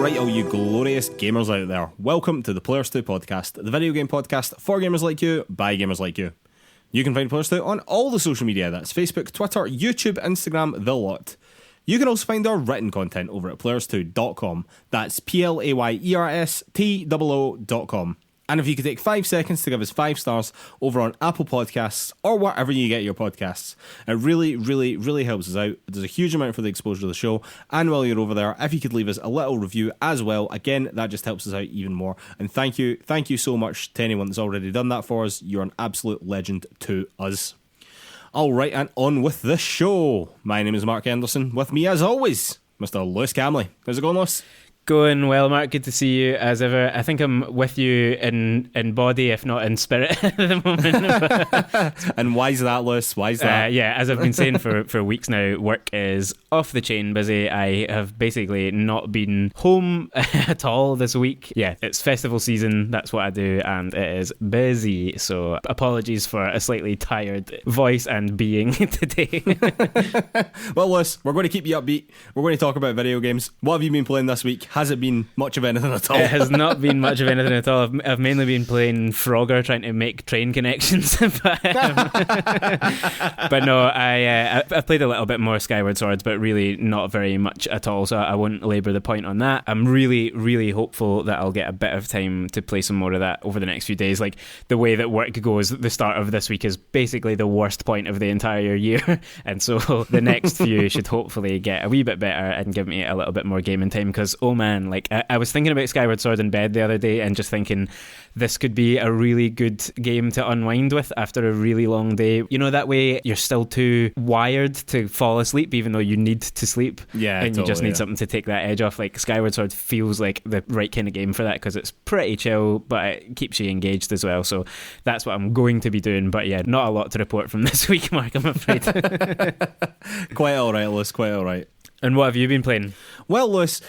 Alright, all you glorious gamers out there, welcome to the PlayersToo Podcast, the video game podcast for gamers like you, by gamers like you. You can find PlayersToo on all the social media, that's Facebook, Twitter, YouTube, Instagram, the lot. You can also find our written content over at PlayersToo.com, that's PlayerSToo.com. And if you could take 5 seconds to give us 5 stars over on Apple Podcasts or wherever you get your podcasts, it really, really, really helps us out. There's a huge amount for the exposure of the show. And while you're over there, if you could leave us a little review as well, again, that just helps us out even more. And thank you so much to anyone that's already done that for us. You're an absolute legend to us. All right, and on with the show. My name is Mark Anderson. With me, as always, Mr. Lewis Camley. How's it going, Lewis? Going well, Mark. Good to see you as ever. I think I'm with you in body, if not in spirit, at the moment. And why is that, Lewis? Why is that? Yeah, as I've been saying for weeks now, work is off the chain busy. I have basically not been home at all this week. Yeah, it's festival season. That's what I do, and it is busy. So apologies for a slightly tired voice and being today. Well, Lewis, we're going to keep you upbeat. We're going to talk about video games. What have you been playing this week? Has it been much of anything at all? It has not been much of anything at all. I've mainly been playing Frogger, trying to make train connections. but no, I've played a little bit more Skyward Swords, but really not very much at all, so I won't labour the point on that. I'm really, really hopeful that I'll get a bit of time to play some more of that over the next few days. Like, the way that work goes, the start of this week is basically the worst point of the entire year, and so the next few should hopefully get a wee bit better and give me a little bit more gaming time, because oh man, like I was thinking about Skyward Sword in bed the other day and just thinking this could be a really good game to unwind with after a really long day. You know, that way you're still too wired to fall asleep even though you need to sleep. Yeah, and you just need something to take that edge off. Like, Skyward Sword feels like the right kind of game for that because it's pretty chill, but it keeps you engaged as well. So that's what I'm going to be doing. But yeah, not a lot to report from this week, Mark, I'm afraid. Quite alright, Lewis, quite alright. And what have you been playing? Well, Lewis,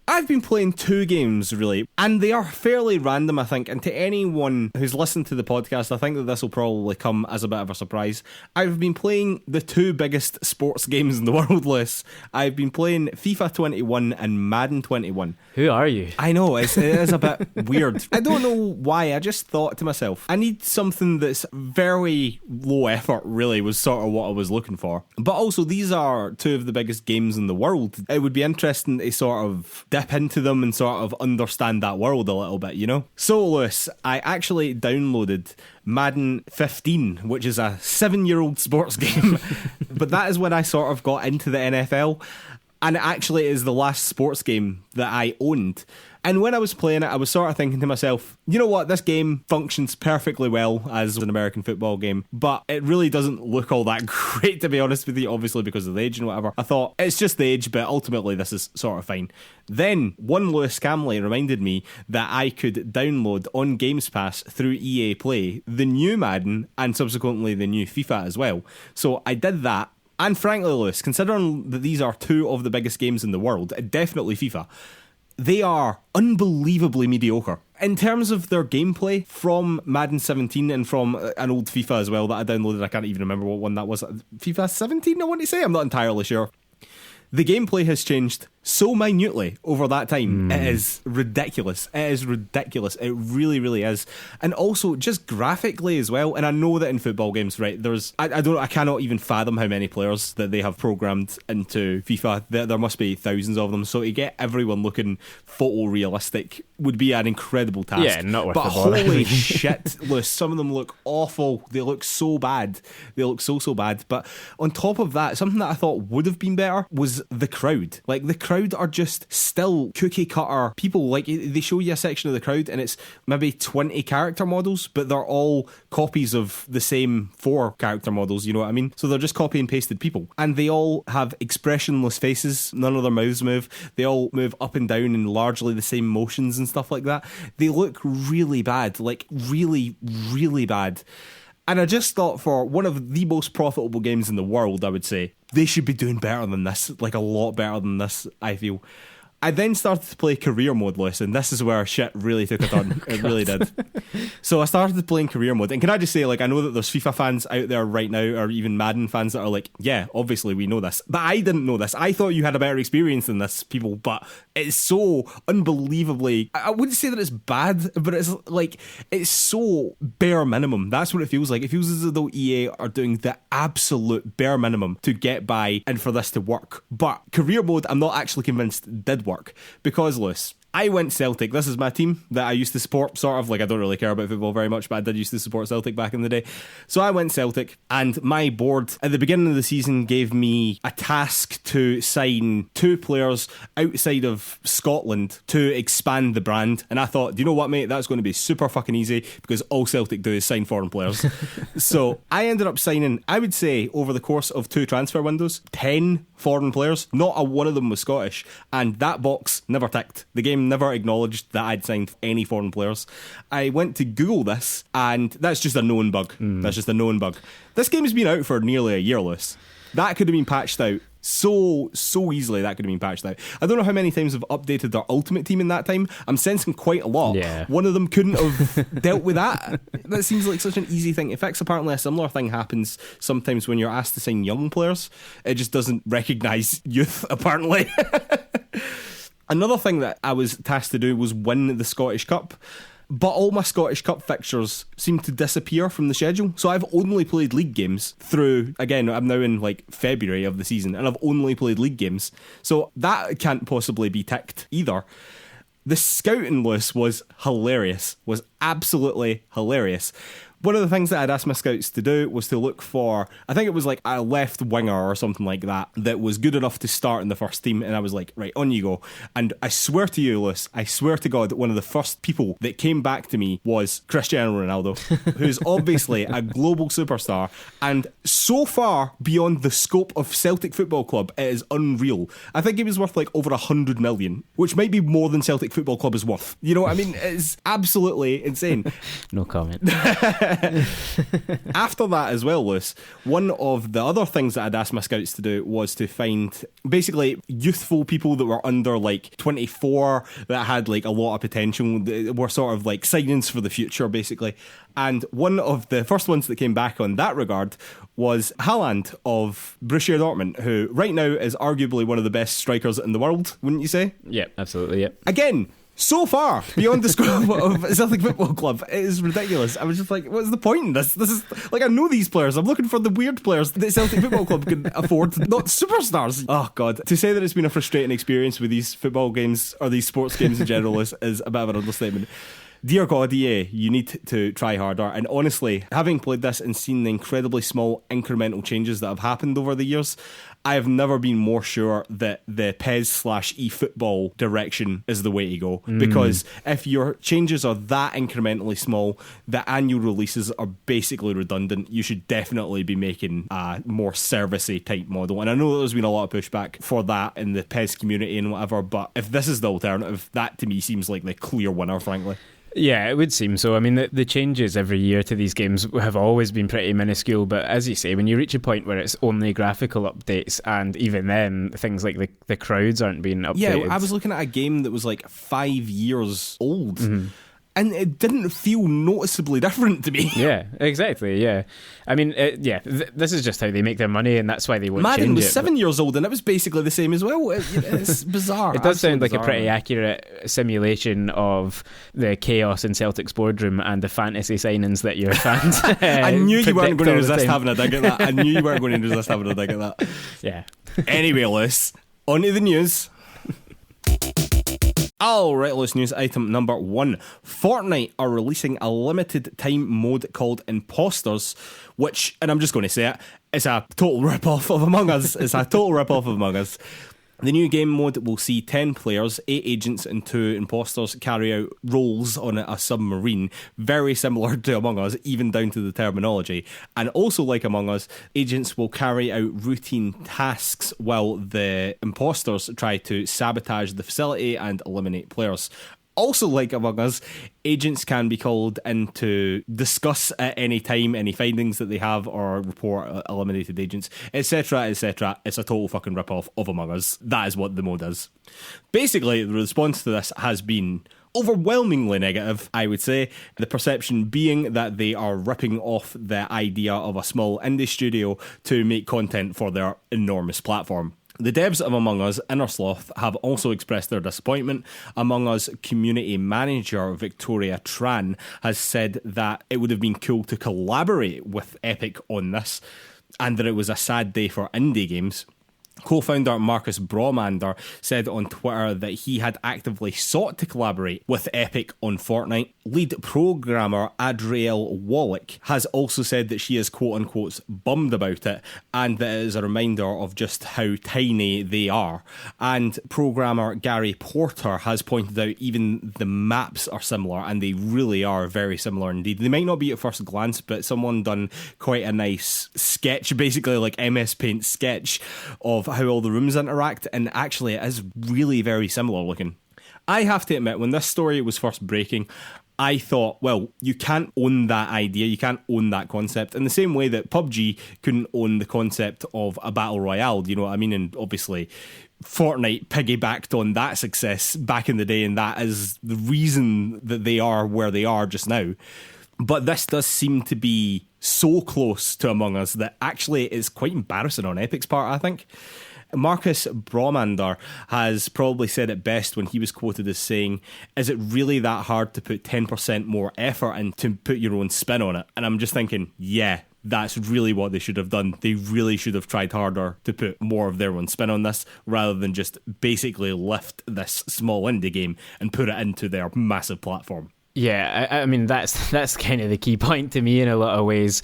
I've been playing 2 games, really, and they are fairly random, I think, and to anyone who's listened to the podcast, I think that this will probably come as a bit of a surprise. I've been playing the 2 biggest sports games in the world, Lewis. I've been playing FIFA 21 and Madden 21. Who are you? I know, it is a bit weird. I don't know why, I just thought to myself, I need something that's very low effort, really, was sort of what I was looking for. But also, these are 2 of the biggest games in the world. It would be interesting to sort of dip into them and sort of understand that world a little bit, you know? So, Lewis, I actually downloaded Madden 15, which is a 7-year-old sports game. But that is when I sort of got into the NFL. And it actually is the last sports game that I owned. And when I was playing it, I was sort of thinking to myself, you know what, this game functions perfectly well as an American football game, but it really doesn't look all that great, to be honest with you, obviously because of the age and whatever. I thought, it's just the age, but ultimately this is sort of fine. Then, one Lewis Camley reminded me that I could download on Games Pass through EA Play the new Madden and subsequently the new FIFA as well. So I did that. And frankly, Lewis, considering that these are 2 of the biggest games in the world, definitely FIFA, they are unbelievably mediocre. In terms of their gameplay from Madden 17 and from an old FIFA as well that I downloaded, I can't even remember what one that was. FIFA 17, I want to say? I'm not entirely sure. The gameplay has changed so minutely over that time. It is ridiculous. It is ridiculous. It really, really is. And also just graphically as well. And I know that in football games, right, I cannot even fathom how many players that they have programmed into FIFA. There must be thousands of them. So to get everyone looking photorealistic would be an incredible task. Yeah, not worth but the bother. Holy shit, Lewis, some of them look awful. They look so bad. They look so bad. But on top of that, something that I thought would have been better was the crowd. Like, the crowd are just still cookie cutter people. Like, they show you a section of the crowd and it's maybe 20 character models, but they're all copies of the same 4 character models, you know what I mean? So they're just copy and pasted people, and they all have expressionless faces. None of their mouths move. They all move up and down in largely the same motions and stuff like that. They look really bad, like really, really bad. And I just thought, for one of the most profitable games in the world, I would say, they should be doing better than this, like a lot better than this, I feel. I then started to play career mode, Lewis, and this is where shit really took a turn. It really did. So I started playing career mode, and can I just say, like, I know that there's FIFA fans out there right now, or even Madden fans that are like, yeah, obviously we know this, but I didn't know this. I thought you had a better experience than this, people, but it's so unbelievably, I wouldn't say that it's bad, but it's like, it's so bare minimum. That's what it feels like. It feels as though EA are doing the absolute bare minimum to get by and for this to work. But career mode, I'm not actually convinced did work, because, Lewis, I went Celtic. This is my team that I used to support, sort of. Like, I don't really care about football very much, but I did used to support Celtic back in the day. So I went Celtic, and my board at the beginning of the season gave me a task to sign 2 players outside of Scotland to expand the brand. And I thought, do you know what, mate? That's going to be super fucking easy, because all Celtic do is sign foreign players. So I ended up signing, I would say, over the course of 2 transfer windows, 10 foreign players. Not a one of them was Scottish. And that box never ticked. The game never acknowledged that I'd signed any foreign players. I went to Google this, and that's just a known bug. That's just a known bug. This game has been out for nearly a year, Lewis. That could have been patched out so easily. That could have been patched out. I don't know how many times I've updated their ultimate team in that time. I'm sensing quite a lot. Yeah. One of them couldn't have dealt with that. That seems like such an easy thing to fix. Apparently a similar thing happens sometimes when you're asked to sign young players. It just doesn't recognise youth, apparently. Another thing that I was tasked to do was win the Scottish Cup. But all my Scottish Cup fixtures seem to disappear from the schedule. So I've only played league games through, again, I'm now in like February of the season, and I've only played league games. So that can't possibly be ticked either. The scouting, Lewis, was hilarious, was absolutely hilarious. One of the things that I'd asked my scouts to do was to look for, I think it was like a left winger or something like that, that was good enough to start in the first team. And I was like, right, on you go. And I swear to you, Lewis, I swear to God, that one of the first people that came back to me was Cristiano Ronaldo, who's obviously a global superstar and so far beyond the scope of Celtic Football Club, it is unreal. I think he was worth like over 100 million, which might be more than Celtic Football Club is worth. You know what I mean? It's absolutely insane. No comment. After that as well, Lewis, one of the other things that I'd asked my scouts to do was to find basically youthful people that were under like 24 that had like a lot of potential, that were sort of like signings for the future basically. And one of the first ones that came back on that regard was Haaland of Borussia Dortmund, who right now is arguably one of the best strikers in the world, wouldn't you say? Yeah, absolutely, yeah. Again, so far beyond the scope of Celtic Football Club, it is ridiculous. I was just like, what's the point in this? This is like, I know these players. I'm looking for the weird players that Celtic Football Club can afford, not superstars. Oh God, to say that it's been a frustrating experience with these football games or these sports games in general is a bit of an understatement. Dear God, EA, you need to try harder. And honestly, having played this and seen the incredibly small incremental changes that have happened over the years, I have never been more sure that the PES/eFootball direction is the way to go. Because if your changes are that incrementally small, the annual releases are basically redundant. You should definitely be making a more servicey type model. And I know there's been a lot of pushback for that in the PES community and whatever, but if this is the alternative, that to me seems like the clear winner, frankly. Yeah, it would seem so. I mean, the changes every year to these games have always been pretty minuscule, but as you say, when you reach a point where it's only graphical updates, and even then, things like the crowds aren't being updated. Yeah, I was looking at a game that was like 5 years old. And it didn't feel noticeably different to me. Yeah, exactly, yeah. I mean, this is just how they make their money, and that's why they won't Madden change it. Madden was 7 years old, and it was basically the same as well. It's bizarre. It does sound like bizarre. A pretty accurate simulation of the chaos in Celtic's boardroom and the fantasy signings that your fans I knew you weren't going to resist time. having a dig at that. I knew you weren't going to resist having a dig at that. Yeah. Anyway, Liz, on to the news. Alright, Loose News item number 1. Fortnite are releasing a limited time mode called Imposters, which, and I'm just going to say it, it's a total rip-off of Among Us. It's a total rip-off of Among Us. The new game mode will see 10 players, 8 agents and 2 imposters carry out roles on a submarine, very similar to Among Us, even down to the terminology. And also like Among Us, agents will carry out routine tasks while the imposters try to sabotage the facility and eliminate players. Also, like Among Us, agents can be called in to discuss at any time any findings that they have or report eliminated agents, etc., etc. It's a total fucking rip-off of Among Us. That is what the mode is. Basically, the response to this has been overwhelmingly negative, I would say. The perception being that they are ripping off the idea of a small indie studio to make content for their enormous platform. The devs of Among Us, Innersloth, have also expressed their disappointment. Among Us community manager Victoria Tran has said that it would have been cool to collaborate with Epic on this, and that it was a sad day for indie games. Co-founder Marcus Bromander said on Twitter that he had actively sought to collaborate with Epic on Fortnite. Lead programmer Adrielle Wallach has also said that she is quote-unquote bummed about it, and that it is a reminder of just how tiny they are. And programmer Gary Porter has pointed out even the maps are similar, and they really are very similar indeed. They might not be at first glance, but someone done quite a nice sketch, basically like MS Paint sketch of how all the rooms interact, and actually it is really very similar looking. I have to admit, when this story was first breaking, I thought, well, you can't own that idea, you can't own that concept, in the same way that PUBG couldn't own the concept of a battle royale, you know what I mean? And obviously Fortnite piggybacked on that success back in the day, and that is the reason that they are where they are just now. But this does seem to be so close to Among Us that actually is quite embarrassing on Epic's part, I think. Marcus Bromander has probably said it best when he was quoted as saying, "Is it really that hard to put 10% more effort in to put your own spin on it?" And I'm just thinking, yeah, that's really what they should have done. They really should have tried harder to put more of their own spin on this, rather than just basically lift this small indie game and put it into their massive platform. Yeah, I mean, that's kind of the key point to me in a lot of ways.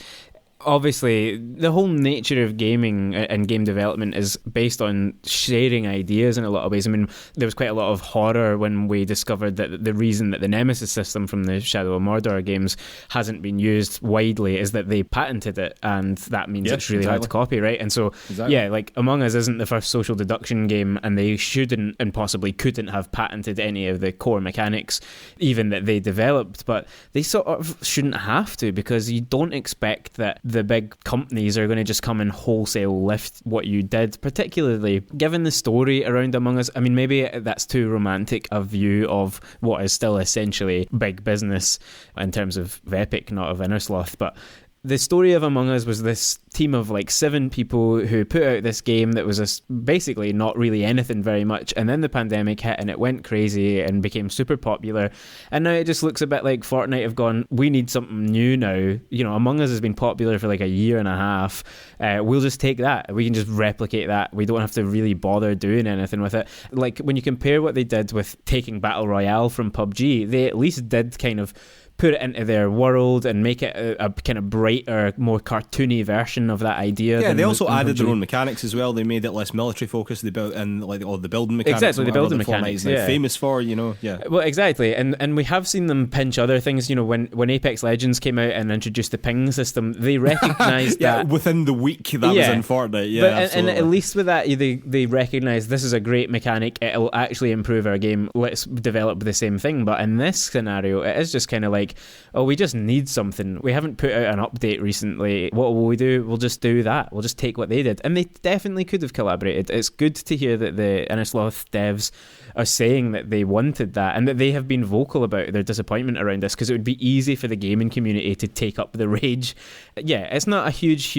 Obviously, the whole nature of gaming and game development is based on sharing ideas in a lot of ways. I mean, there was quite a lot of horror when we discovered that the reason that the Nemesis system from the Shadow of Mordor games hasn't been used widely is that they patented it, and that means it's really hard to copy, right? And so, yeah, like Among Us isn't the first social deduction game, and they shouldn't and possibly couldn't have patented any of the core mechanics, even that they developed, but they sort of shouldn't have to, because you don't expect that the big companies are going to just come and wholesale lift what you did, particularly given the story around Among Us. I mean, maybe that's too romantic a view of what is still essentially big business in terms of Epic, not of Innersloth, but the story of Among Us was this team of like 7 people who put out this game that was basically not really anything very much, and then the pandemic hit and it went crazy and became super popular, and now it just looks a bit like Fortnite have gone, we need something new now. You know, Among Us has been popular for like a year and a half. We'll just take that. We can just replicate that. We don't have to really bother doing anything with it. Like when you compare what they did with taking Battle Royale from PUBG, they at least did kind of put it into their world and make it a kind of brighter, more cartoony version of that idea. Yeah, they also added their own mechanics as well. They made it less military focused. They built in like all the building mechanics. Exactly, the building mechanics. Fortnite is famous for, you know. Yeah. Well, exactly, and we have seen them pinch other things. You know, when Apex Legends came out and introduced the ping system, they recognised that within the week that was in Fortnite. Yeah, but, and at least with that, they recognised this is a great mechanic. It'll actually improve our game. Let's develop the same thing. But in this scenario, it is just kind of like, oh, we just need something. We haven't put out an update recently. What will we do? We'll just do that. We'll just take what they did. And they definitely could have collaborated. It's good to hear that the Innersloth devs are saying that they wanted that, and that they have been vocal about their disappointment around this, because it would be easy for the gaming community to take up the rage. Yeah, it's not a huge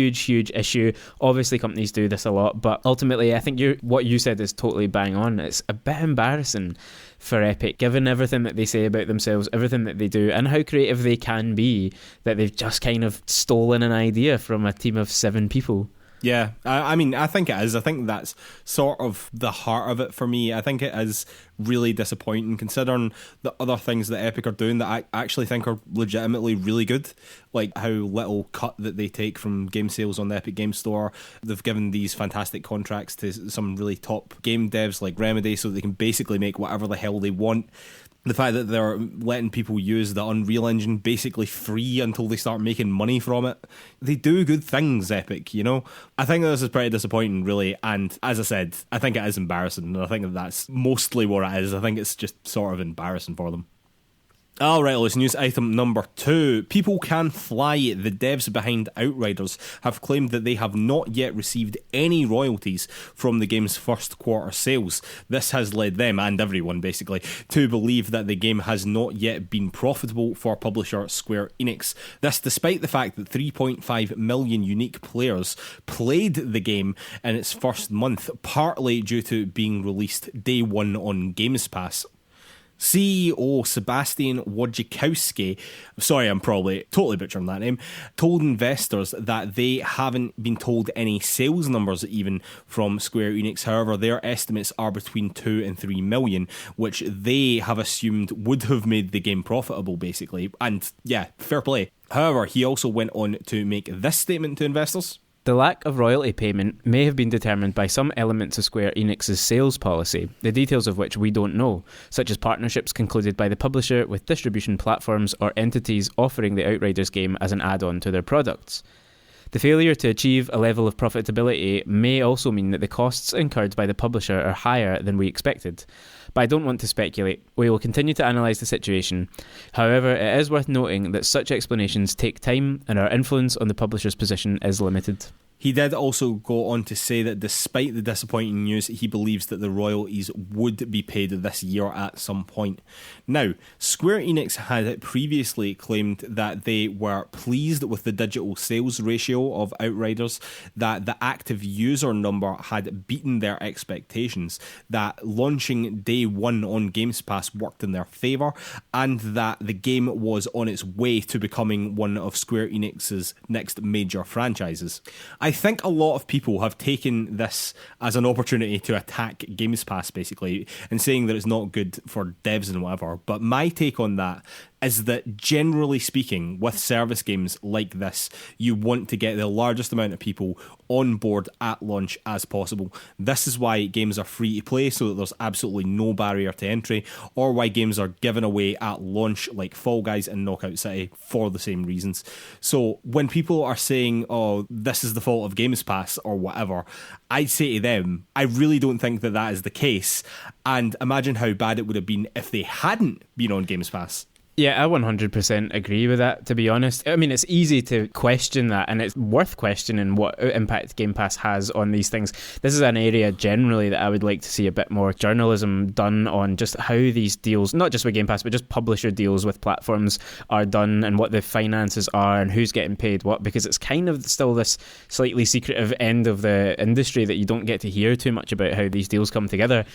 issue. Obviously, companies do this a lot, but ultimately, I think what you said is totally bang on. It's a bit embarrassing for Epic, given everything that they say about themselves, everything that they do, and how creative they can be, that they've just kind of stolen an idea from a team of 7 people. Yeah, I mean, I think it is. I think that's sort of the heart of it for me. I think it is really disappointing, considering the other things that Epic are doing that I actually think are legitimately really good, like how little cut that they take from game sales on the Epic Game Store. They've given these fantastic contracts to some really top game devs like Remedy, so they can basically make whatever the hell they want. The fact that they're letting people use the Unreal Engine basically free until they start making money from it. They do good things, Epic, you know? I think this is pretty disappointing, really. And as I said, I think it is embarrassing. And I think that's mostly what it is. I think it's just sort of embarrassing for them. Alright, let's news item number 2. People Can Fly. The devs behind Outriders have claimed that they have not yet received any royalties from the game's first quarter sales. This has led them, and everyone basically, to believe that the game has not yet been profitable for publisher Square Enix. This despite the fact that 3.5 million unique players played the game in its first month, partly due to being released day one on Games Pass. CEO Sebastian Wojciechowski, sorry, I'm probably totally butchering that name, told investors that they haven't been told any sales numbers even from Square Enix. However, their estimates are between 2 and 3 million, which they have assumed would have made the game profitable, basically. And yeah, fair play. However, he also went on to make this statement to investors. The lack of royalty payment may have been determined by some elements of Square Enix's sales policy, the details of which we don't know, such as partnerships concluded by the publisher with distribution platforms or entities offering the Outriders game as an add-on to their products. The failure to achieve a level of profitability may also mean that the costs incurred by the publisher are higher than we expected. But I don't want to speculate. We will continue to analyse the situation. However, it is worth noting that such explanations take time and our influence on the publisher's position is limited. He did also go on to say that despite the disappointing news, he believes that the royalties would be paid this year at some point. Now, Square Enix had previously claimed that they were pleased with the digital sales ratio of Outriders, that the active user number had beaten their expectations, that launching day one on Games Pass worked in their favour, and that the game was on its way to becoming one of Square Enix's next major franchises. I think a lot of people have taken this as an opportunity to attack Games Pass, basically, and saying that it's not good for devs and whatever. But my take on that is that generally speaking, with service games like this, you want to get the largest amount of people on board at launch as possible. This is why games are free to play, so that there's absolutely no barrier to entry, or why games are given away at launch like Fall Guys and Knockout City for the same reasons. So when people are saying, oh, this is the fault of Games Pass or whatever, I'd say to them, I really don't think that that is the case. And imagine how bad it would have been if they hadn't been on Games Pass. Yeah, I 100% agree with that, to be honest. I mean, it's easy to question that, and it's worth questioning what impact Game Pass has on these things. This is an area generally that I would like to see a bit more journalism done on, just how these deals, not just with Game Pass, but just publisher deals with platforms are done, and what the finances are, and who's getting paid what, because it's kind of still this slightly secretive end of the industry that you don't get to hear too much about how these deals come together.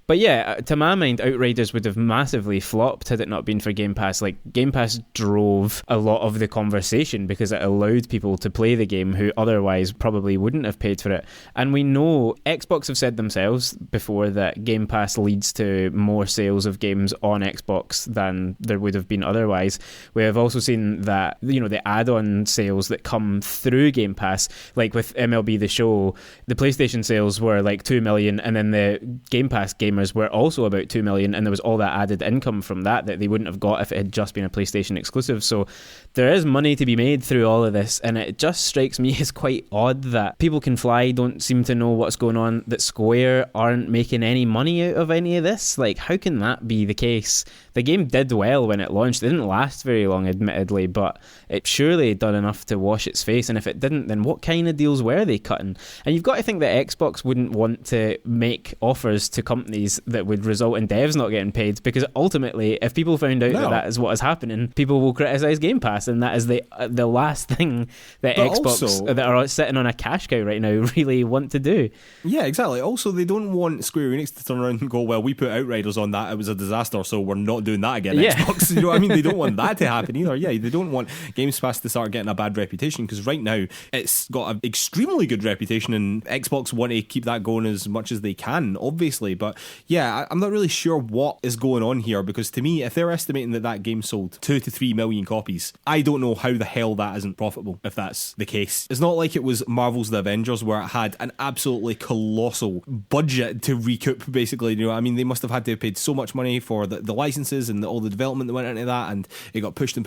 But yeah, to my mind, Outriders would have massively flopped had it not been for Game Pass. Like, Game Pass drove a lot of the conversation because it allowed people to play the game who otherwise probably wouldn't have paid for it. And we know Xbox have said themselves before that Game Pass leads to more sales of games on Xbox than there would have been otherwise. We have also seen that, you know, the add-on sales that come through Game Pass, like with MLB The Show, the PlayStation sales were like 2 million, and then the Game Pass gamers were also about 2 million, and there was all that added income from that they wouldn't have got if it had just been a PlayStation exclusive. So there is money to be made through all of this, and it just strikes me as quite odd that People Can Fly don't seem to know what's going on, that Square aren't making any money out of any of this. Like, how can that be the case? The game did well when it launched. It didn't last very long, admittedly, but it surely done enough to wash its face, and if it didn't, then what kind of deals were they cutting? And you've got to think that Xbox wouldn't want to make offers to companies that would result in devs not getting paid, because ultimately, if people found out that is what is happening, people will criticise Game Pass, and that is the last thing that but Xbox also, that are sitting on a cash cow right now really want to do. Yeah, exactly. Also, they don't want Square Enix to turn around and go, well, we put Outriders on that, it was a disaster, so we're not doing that again. Yeah. Xbox, you know what I mean? They don't want that to happen either. Yeah, they don't want Games Pass to start getting a bad reputation, because right now it's got an extremely good reputation, and Xbox want to keep that going as much as they can, obviously. But yeah, I'm not really sure what is going on here, because to me, if they're estimating that that game sold 2 to 3 million copies. I don't know how the hell that isn't profitable if that's the case. It's not like it was Marvel's The Avengers where it had an absolutely colossal budget to recoup, basically. You know what I mean? They must have had to have paid so much money for the licenses and all the development that went into that, and it got pushed and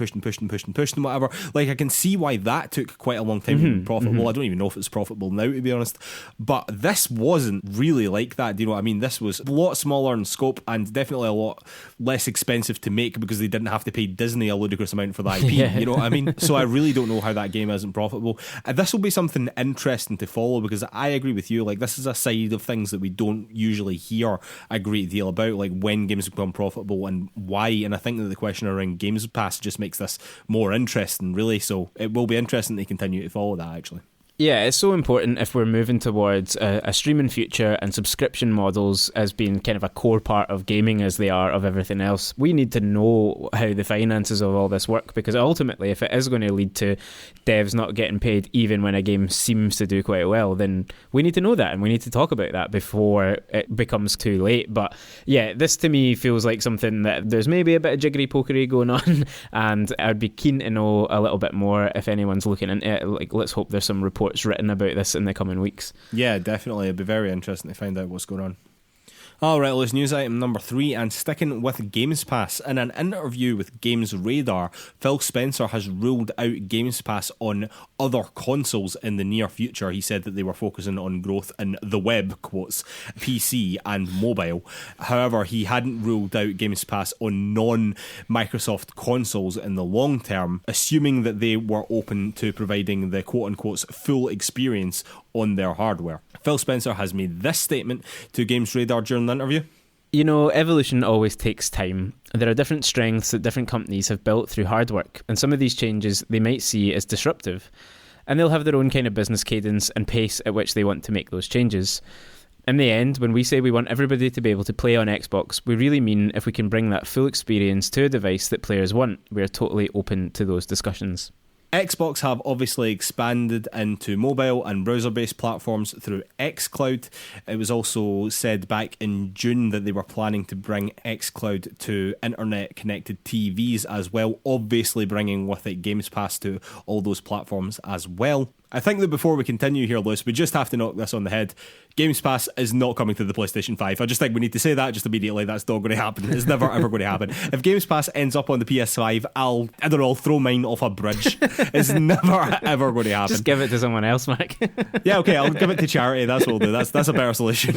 whatever. Like, I can see why that took quite a long time to be profitable. I don't even know if it's profitable now, to be honest. But this wasn't really like that. Do you know what I mean? This was a lot smaller in scope and definitely a lot less expensive to make because they didn't have to pay Disney a ludicrous amount for the IP. Yeah. You know what I mean? So I really don't know how that game isn't profitable. This will be something interesting to follow because I agree with you. Like, this is a side of things that we don't usually hear a great deal about, like when games become profitable and why. And I think that the question around Games Pass just makes this more interesting, really. So it will be interesting to continue to follow that, actually. Yeah, it's so important if we're moving towards a streaming future and subscription models as being kind of a core part of gaming as they are of everything else. We need to know how the finances of all this work, because ultimately if it is going to lead to devs not getting paid even when a game seems to do quite well, then we need to know that and we need to talk about that before it becomes too late. But yeah, this to me feels like something that there's maybe a bit of jiggery pokery going on, and I'd be keen to know a little bit more if anyone's looking into it. Like, let's hope there's some reports written about this in the coming weeks. Yeah, definitely. It'd be very interesting to find out what's going on. Alright, let's news item number 3, and sticking with Games Pass. In an interview with Games Radar, Phil Spencer has ruled out Games Pass on other consoles in the near future. He said that they were focusing on growth in the web, quotes, PC and mobile. However, he hadn't ruled out Games Pass on non-Microsoft consoles in the long term, assuming that they were open to providing the quote-unquote full experience on their hardware. Phil Spencer has made this statement to Games Radar during the interview. You know, evolution always takes time. There are different strengths that different companies have built through hard work, and some of these changes they might see as disruptive. And they'll have their own kind of business cadence and pace at which they want to make those changes. In the end, when we say we want everybody to be able to play on Xbox, we really mean if we can bring that full experience to a device that players want, we are totally open to those discussions. Xbox have obviously expanded into mobile and browser-based platforms through xCloud. It was also said back in June that they were planning to bring xCloud to internet-connected TVs as well, obviously bringing with it Games Pass to all those platforms as well. I think that before we continue here, Lewis, we just have to knock this on the head. Games Pass is not coming to the PlayStation 5. I just think we need to say that just immediately. That's not going to happen. It's never ever going to happen. If Games Pass ends up on the PS5, I'll throw mine off a bridge. It's never ever going to happen. Just give it to someone else, Mike. Yeah, okay, I'll give it to charity. That's what we'll do. That's a better solution.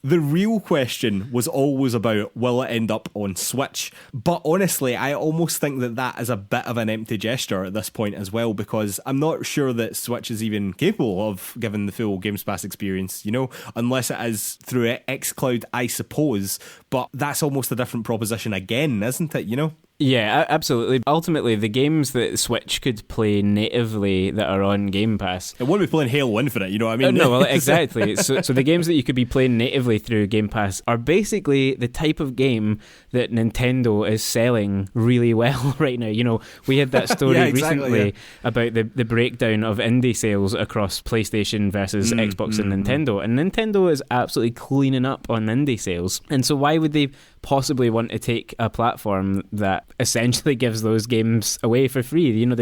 The real question was always about, will it end up on Switch? But honestly, I almost think that is a bit of an empty gesture at this point as well, because I'm not sure that Switch is even capable of giving the full Games Pass experience, you know, unless it is through xCloud, I suppose. But that's almost a different proposition again, isn't it, you know? Yeah, absolutely. Ultimately, the games that Switch could play natively that are on Game Pass... It won't be playing Halo Infinite, you know what I mean? No, well, exactly. So the games that you could be playing natively through Game Pass are basically the type of game that Nintendo is selling really well right now. You know, we had that story recently about the breakdown of indie sales across PlayStation versus Xbox and Nintendo. And Nintendo is absolutely cleaning up on indie sales. And so why would they possibly want to take a platform that essentially gives those games away for free? You know,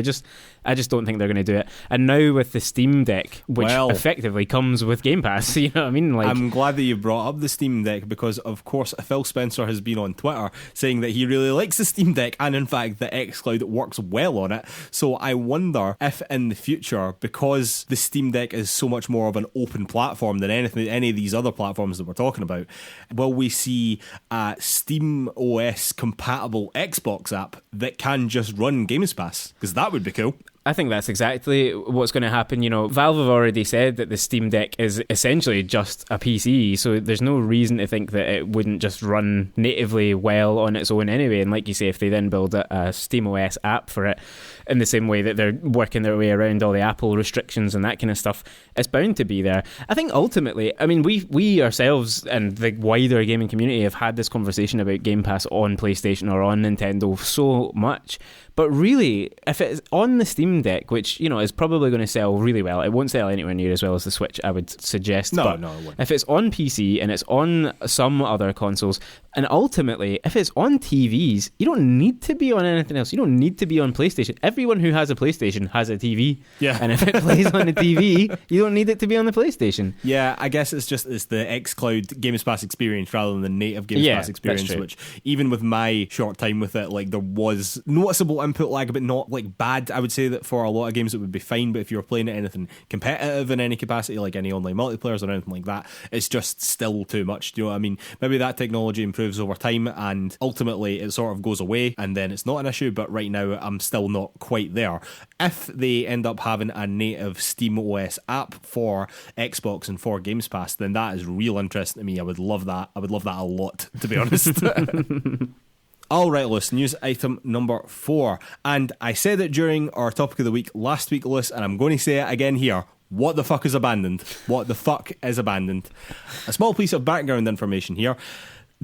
I just don't think they're going to do it. And now with the Steam Deck, which effectively comes with Game Pass, you know what I mean? Like, I'm glad that you brought up the Steam Deck, because of course Phil Spencer has been on Twitter saying that he really likes the Steam Deck, and in fact the xCloud works well on it. So I wonder if in the future, because the Steam Deck is so much more of an open platform than any of these other platforms that we're talking about, will we see a Steam OS compatible Xbox app that can just run Games Pass? Because that would be cool. I think that's exactly what's going to happen. You know, Valve have already said that the Steam Deck is essentially just a PC, so there's no reason to think that it wouldn't just run natively well on its own anyway. And like you say, if they then build a SteamOS app for it, in the same way that they're working their way around all the Apple restrictions and that kind of stuff. It's bound to be there. I think ultimately, I mean, we ourselves and the wider gaming community have had this conversation about Game Pass on PlayStation or on Nintendo so much. But really, if it's on the Steam Deck, which, you know, is probably going to sell really well, it won't sell anywhere near as well as the Switch, I would suggest. No, but it won't. if it's on PC and it's on some other consoles, and ultimately, if it's on TVs, you don't need to be on anything else. You don't need to be on PlayStation. Everyone who has a PlayStation has a TV. Yeah. And if it plays on the TV, you don't need it to be on the PlayStation. Yeah, I guess it's the xCloud Games Pass experience rather than the native Games Pass experience, which even with my short time with it, like, there was noticeable input lag, but not like bad. I would say that for a lot of games it would be fine, but if you're playing anything competitive in any capacity, like any online multiplayers or anything like that, it's just still too much. Do you know what I mean? Maybe that technology improves over time and ultimately it sort of goes away and then it's not an issue, but right now I'm still not quite there. If they end up having a native Steam OS app for Xbox and for Games Pass, then that is real interesting to me. I would love that. I would love that a lot, to be honest. Alright, Lewis, news item number 4. And I said it during our topic of the week last week, Lewis, and I'm going to say it again here. What the fuck is abandoned? What the fuck is abandoned? A small piece of background information here.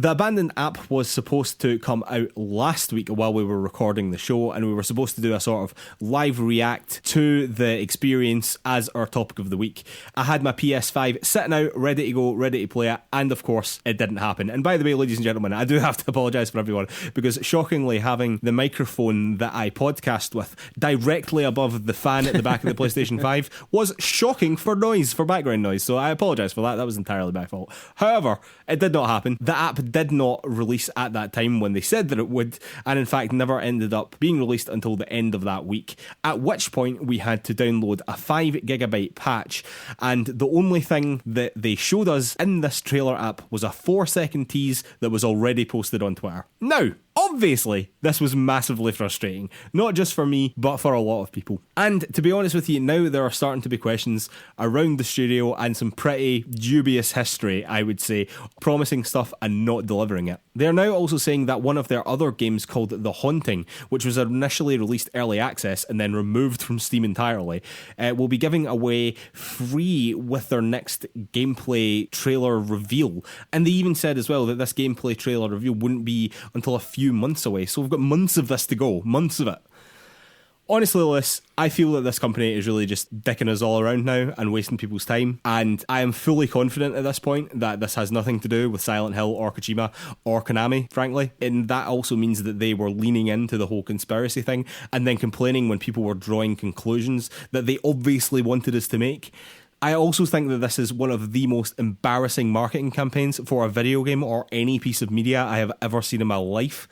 The Abandoned app was supposed to come out last week while we were recording the show, and we were supposed to do a sort of live react to the experience as our topic of the week. I had my PS5 sitting out, ready to go, ready to play it, and of course, it didn't happen. And by the way, ladies and gentlemen, I do have to apologise for everyone, because shockingly, having the microphone that I podcast with directly above the fan at the back of the PlayStation 5 was shocking for noise, for background noise, so I apologise for that. That was entirely my fault. However, it did not happen. The app did not release at that time when they said that it would, and in fact never ended up being released until the end of that week, at which point we had to download a 5GB patch, and the only thing that they showed us in this trailer app was a 4-second tease that was already posted on Twitter. Now, obviously, this was massively frustrating, not just for me, but for a lot of people. And to be honest with you, now there are starting to be questions around the studio and some pretty dubious history, I would say, promising stuff and not delivering it. They're now also saying that one of their other games called The Haunting, which was initially released early access and then removed from Steam entirely, will be giving away free with their next gameplay trailer reveal. And they even said as well that this gameplay trailer reveal wouldn't be until a few months away, so we've got months of this to go, months of it. Honestly, Lewis, I feel that this company is really just dicking us all around now and wasting people's time, and I am fully confident at this point that this has nothing to do with Silent Hill or Kojima or Konami, frankly, and that also means that they were leaning into the whole conspiracy thing and then complaining when people were drawing conclusions that they obviously wanted us to make. I also think that this is one of the most embarrassing marketing campaigns for a video game or any piece of media I have ever seen in my life.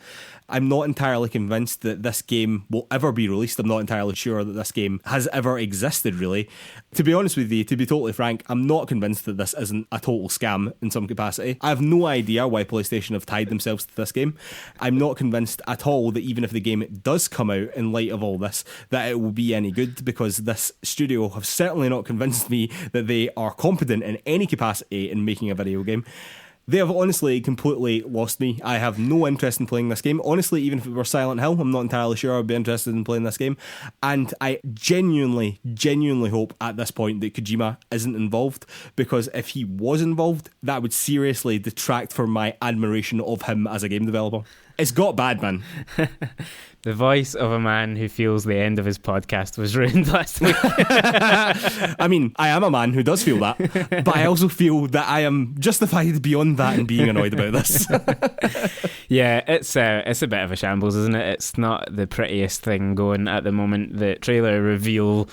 I'm not entirely convinced that this game will ever be released. I'm not entirely sure that this game has ever existed, really. To be honest with you, to be totally frank, I'm not convinced that this isn't a total scam in some capacity. I have no idea why PlayStation have tied themselves to this game. I'm not convinced at all that even if the game does come out in light of all this, that it will be any good, because this studio have certainly not convinced me that they are competent in any capacity in making a video game. They have honestly completely lost me. I have no interest in playing this game. Honestly, even if it were Silent Hill, I'm not entirely sure I'd be interested in playing this game. And I genuinely hope at this point that Kojima isn't involved, because if he was involved, that would seriously detract from my admiration of him as a game developer. It's got bad, man. The voice of a man who feels the end of his podcast was ruined last week. I mean, I am a man who does feel that, but I also feel that I am justified beyond that in being annoyed about this. Yeah, it's a bit of a shambles, isn't it? It's not the prettiest thing going at the moment. The trailer reveal,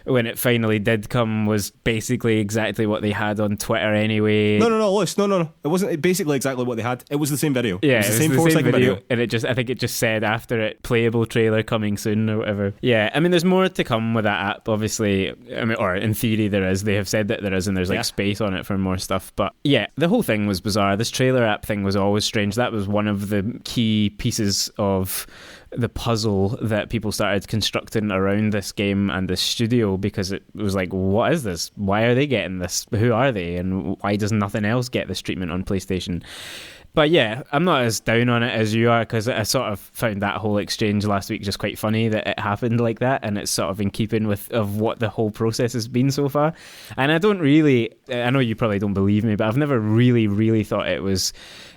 when it finally did come, was basically exactly what they had on Twitter anyway. No, Lewis, no. It wasn't basically exactly what they had. It was the same video. Yeah, it was the same 4-second video. And I think it just said after it, playable trailer coming soon or whatever. Yeah, I mean, there's more to come with that app, obviously. I mean, or in theory there is. They have said that there is, and there's like space on it for more stuff. But yeah, the whole thing was bizarre. This trailer app thing was always strange. That was one of the key pieces of the puzzle that people started constructing around this game and this studio, because it was like, what is this? Why are they getting this? Who are they? And why does nothing else get this treatment on PlayStation? But yeah, I'm not as down on it as you are, because I sort of found that whole exchange last week just quite funny that it happened like that, and it's sort of in keeping with of what the whole process has been so far. And I know you probably don't believe me, but I've never really thought it was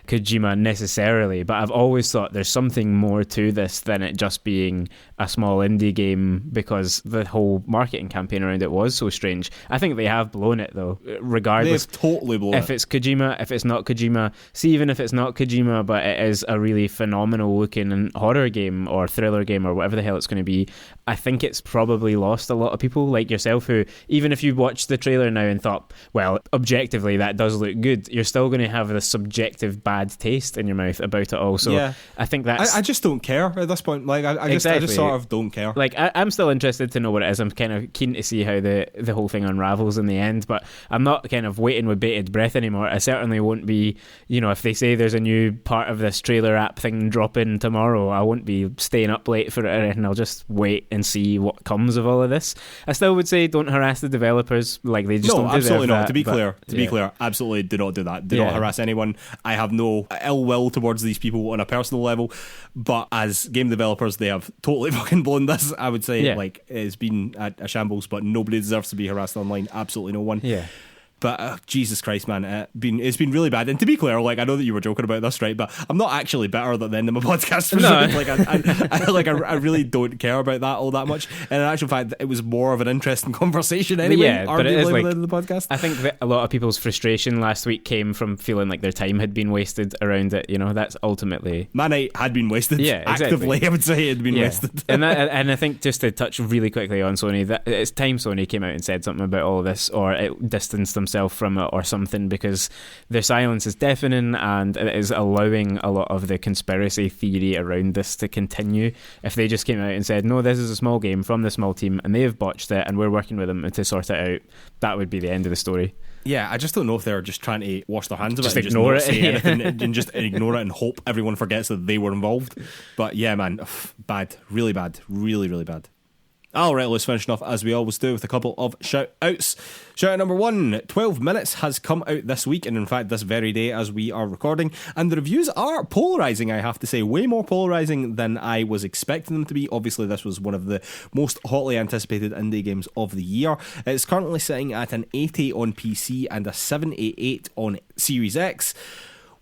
Kojima necessarily, but I've always thought there's something more to this than it just being a small indie game, because the whole marketing campaign around it was so strange. I think they have blown it though, regardless. They've totally blown it. If it's Kojima, if it's not Kojima, see, even if it's not Kojima, but it is a really phenomenal looking horror game or thriller game or whatever the hell it's going to be, I think it's probably lost a lot of people like yourself who, even if you watched the trailer now and thought, well, objectively that does look good, you're still going to have this subjective bad taste in your mouth about it all. So yeah. I think that's... I just don't care at this point. Like, I just sort of don't care. Like, I'm still interested to know what it is. I'm kind of keen to see how the whole thing unravels in the end, but I'm not kind of waiting with bated breath anymore. I certainly won't be, if they say there's a new part of this trailer app thing dropping tomorrow, I won't be staying up late for it or anything. I'll just wait and see what comes of all of this. I still would say don't harass the developers. Like, they just don't deserve absolutely not. That, to be clear, absolutely do not do that. Do not harass anyone. I have no ill will towards these people on a personal level, but as game developers, they have totally fucking blown this. I would say, like, it's been a shambles, but nobody deserves to be harassed online. Absolutely no one. Yeah. But Jesus Christ, man, it's been really bad. And to be clear, like, I know that you were joking about this, right? But I'm not actually bitter at the end of my podcast. No. I really don't care about that all that much. And in actual fact, it was more of an interesting conversation anyway. Yeah, but it is like, the podcast. I think that a lot of people's frustration last week came from feeling like their time had been wasted around it. That's ultimately... My night had been wasted. Yeah, exactly. Actively, I would say it had been wasted. and I think, just to touch really quickly on Sony, that it's time Sony came out and said something about all of this, or it distanced themselves from it or something, because their silence is deafening and it is allowing a lot of the conspiracy theory around this to continue. If they just came out and said, no, this is a small game from the small team and they've botched it and we're working with them to sort it out, that would be the end of the story. Yeah, I just don't know if they're just trying to wash their hands of just it and ignore just not it. say anything and just ignore it and hope everyone forgets that they were involved. But yeah, man, bad, really bad, really bad. Alright, let's finish off as we always do with a couple of shout outs. Shout out number 1, 12 Minutes has come out this week, and in fact this very day as we are recording, and the reviews are polarising, I have to say, way more polarising than I was expecting them to be. Obviously this was one of the most hotly anticipated indie games of the year. It's currently sitting at an 80 on PC and a 788 on Series X,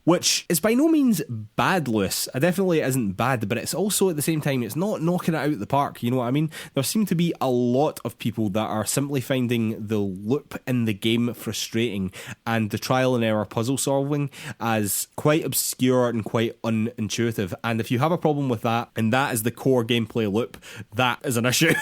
which is by no means bad, Lewis. It definitely isn't bad, but it's also at the same time, it's not knocking it out of the park, you know what I mean? There seem to be a lot of people that are simply finding the loop in the game frustrating and the trial and error puzzle solving as quite obscure and quite unintuitive. And if you have a problem with that, and that is the core gameplay loop, that is an issue.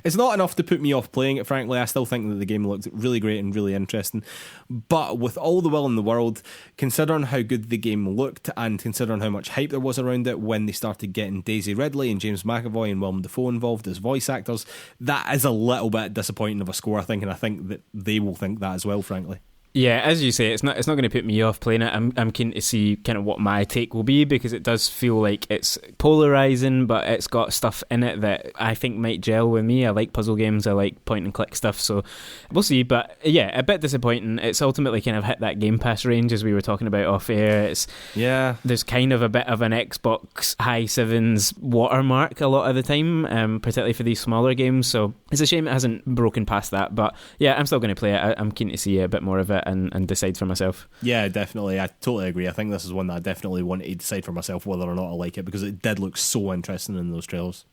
It's not enough to put me off playing it, frankly. I still think that the game looked really great and really interesting. But with all the will in the world, considering how good the game looked and considering how much hype there was around it when they started getting Daisy Ridley and James McAvoy and Willem Dafoe involved as voice actors, that is a little bit disappointing of a score, I think, and I think that they will think that as well, frankly. Yeah, as you say, it's not going to put me off playing it. I'm keen to see kind of what my take will be, because it does feel like it's polarising, but it's got stuff in it that I think might gel with me. I like puzzle games, I like point and click stuff, so we'll see. But yeah, a bit disappointing. It's ultimately kind of hit that Game Pass range as we were talking about off air. There's kind of a bit of an Xbox high sevens watermark a lot of the time, particularly for these smaller games, so it's a shame it hasn't broken past that. But yeah, I'm still going to play it. I'm keen to see a bit more of it and decide for myself. Yeah, definitely. I totally agree. I think this is one that I definitely want to decide for myself whether or not I like it, because it did look so interesting in those trailers.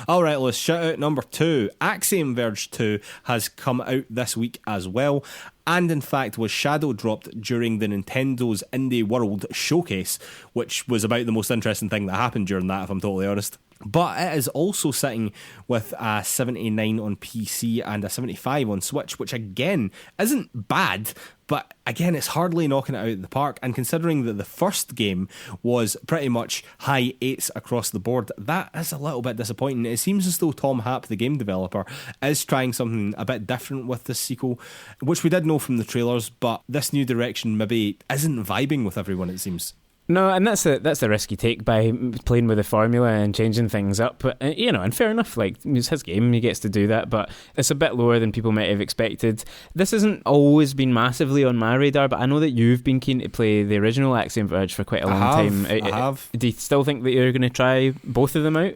Alright, let's shout out number 2. Axiom Verge 2 has come out this week as well, and in fact was shadow dropped during the Nintendo's Indie World Showcase, which was about the most interesting thing that happened during that, if I'm totally honest. But it is also sitting with a 79 on PC and a 75 on Switch, which again isn't bad, but again it's hardly knocking it out of the park. And considering that the first game was pretty much high 8s across the board, that is a little bit disappointing. It seems as though Tom Happ, the game developer, is trying something a bit different with this sequel, which we did know from the trailers, but this new direction maybe isn't vibing with everyone, it seems. No, and that's the risk you take by playing with the formula and changing things up. But, and fair enough, like, it's his game, he gets to do that, but it's a bit lower than people might have expected. This hasn't always been massively on my radar, but I know that you've been keen to play the original Axiom Verge for quite a long time. I have. Do you still think that you're going to try both of them out?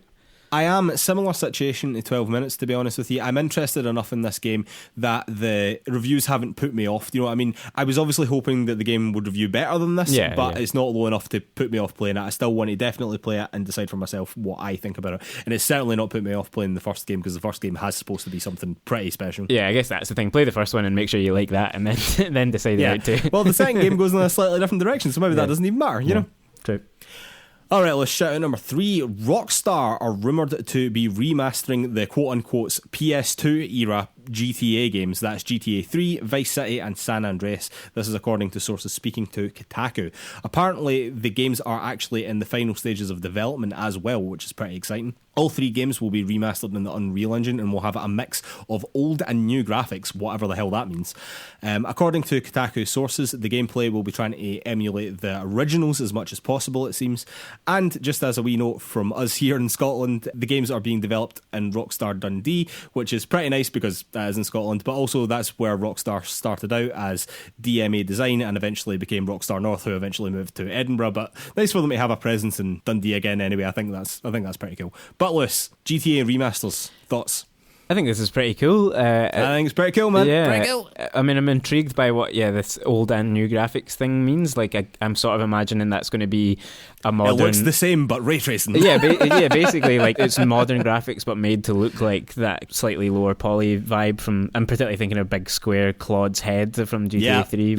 I am. Similar situation to 12 Minutes, to be honest with you. I'm interested enough in this game that the reviews haven't put me off. Do you know what I mean? I was obviously hoping that the game would review better than this, but it's not low enough to put me off playing it. I still want to definitely play it and decide for myself what I think about it. And it's certainly not put me off playing the first game, because the first game has supposed to be something pretty special. Yeah, I guess that's the thing. Play the first one and make sure you like that, and then then decide out too. Well, the second game goes in a slightly different direction, so maybe that doesn't even matter, you know? True. Alright, let's shout out number 3. Rockstar are rumoured to be remastering the quote-unquote PS2 era GTA games. That's GTA 3, Vice City and San Andreas. This is according to sources speaking to Kotaku. Apparently, the games are actually in the final stages of development as well, which is pretty exciting. All 3 games will be remastered in the Unreal Engine and will have a mix of old and new graphics, whatever the hell that means. According to Kotaku sources, the gameplay will be trying to emulate the originals as much as possible, it seems. And just as a wee note from us here in Scotland, the games are being developed in Rockstar Dundee, which is pretty nice because that is in Scotland, but also that's where Rockstar started out as DMA Design and eventually became Rockstar North, who eventually moved to Edinburgh. But nice for them to have a presence in Dundee again anyway. I think that's pretty cool. But Lewis, GTA remasters, thoughts? I think this is pretty cool. I think it's pretty cool, man. Yeah, pretty cool. I mean, I'm intrigued by what this old and new graphics thing means. Like, I'm sort of imagining that's going to be a modern... It looks the same, but ray tracing. Yeah, basically, like, it's modern graphics, but made to look like that slightly lower poly vibe from... I'm particularly thinking of Big Square Claude's head from GTA 3.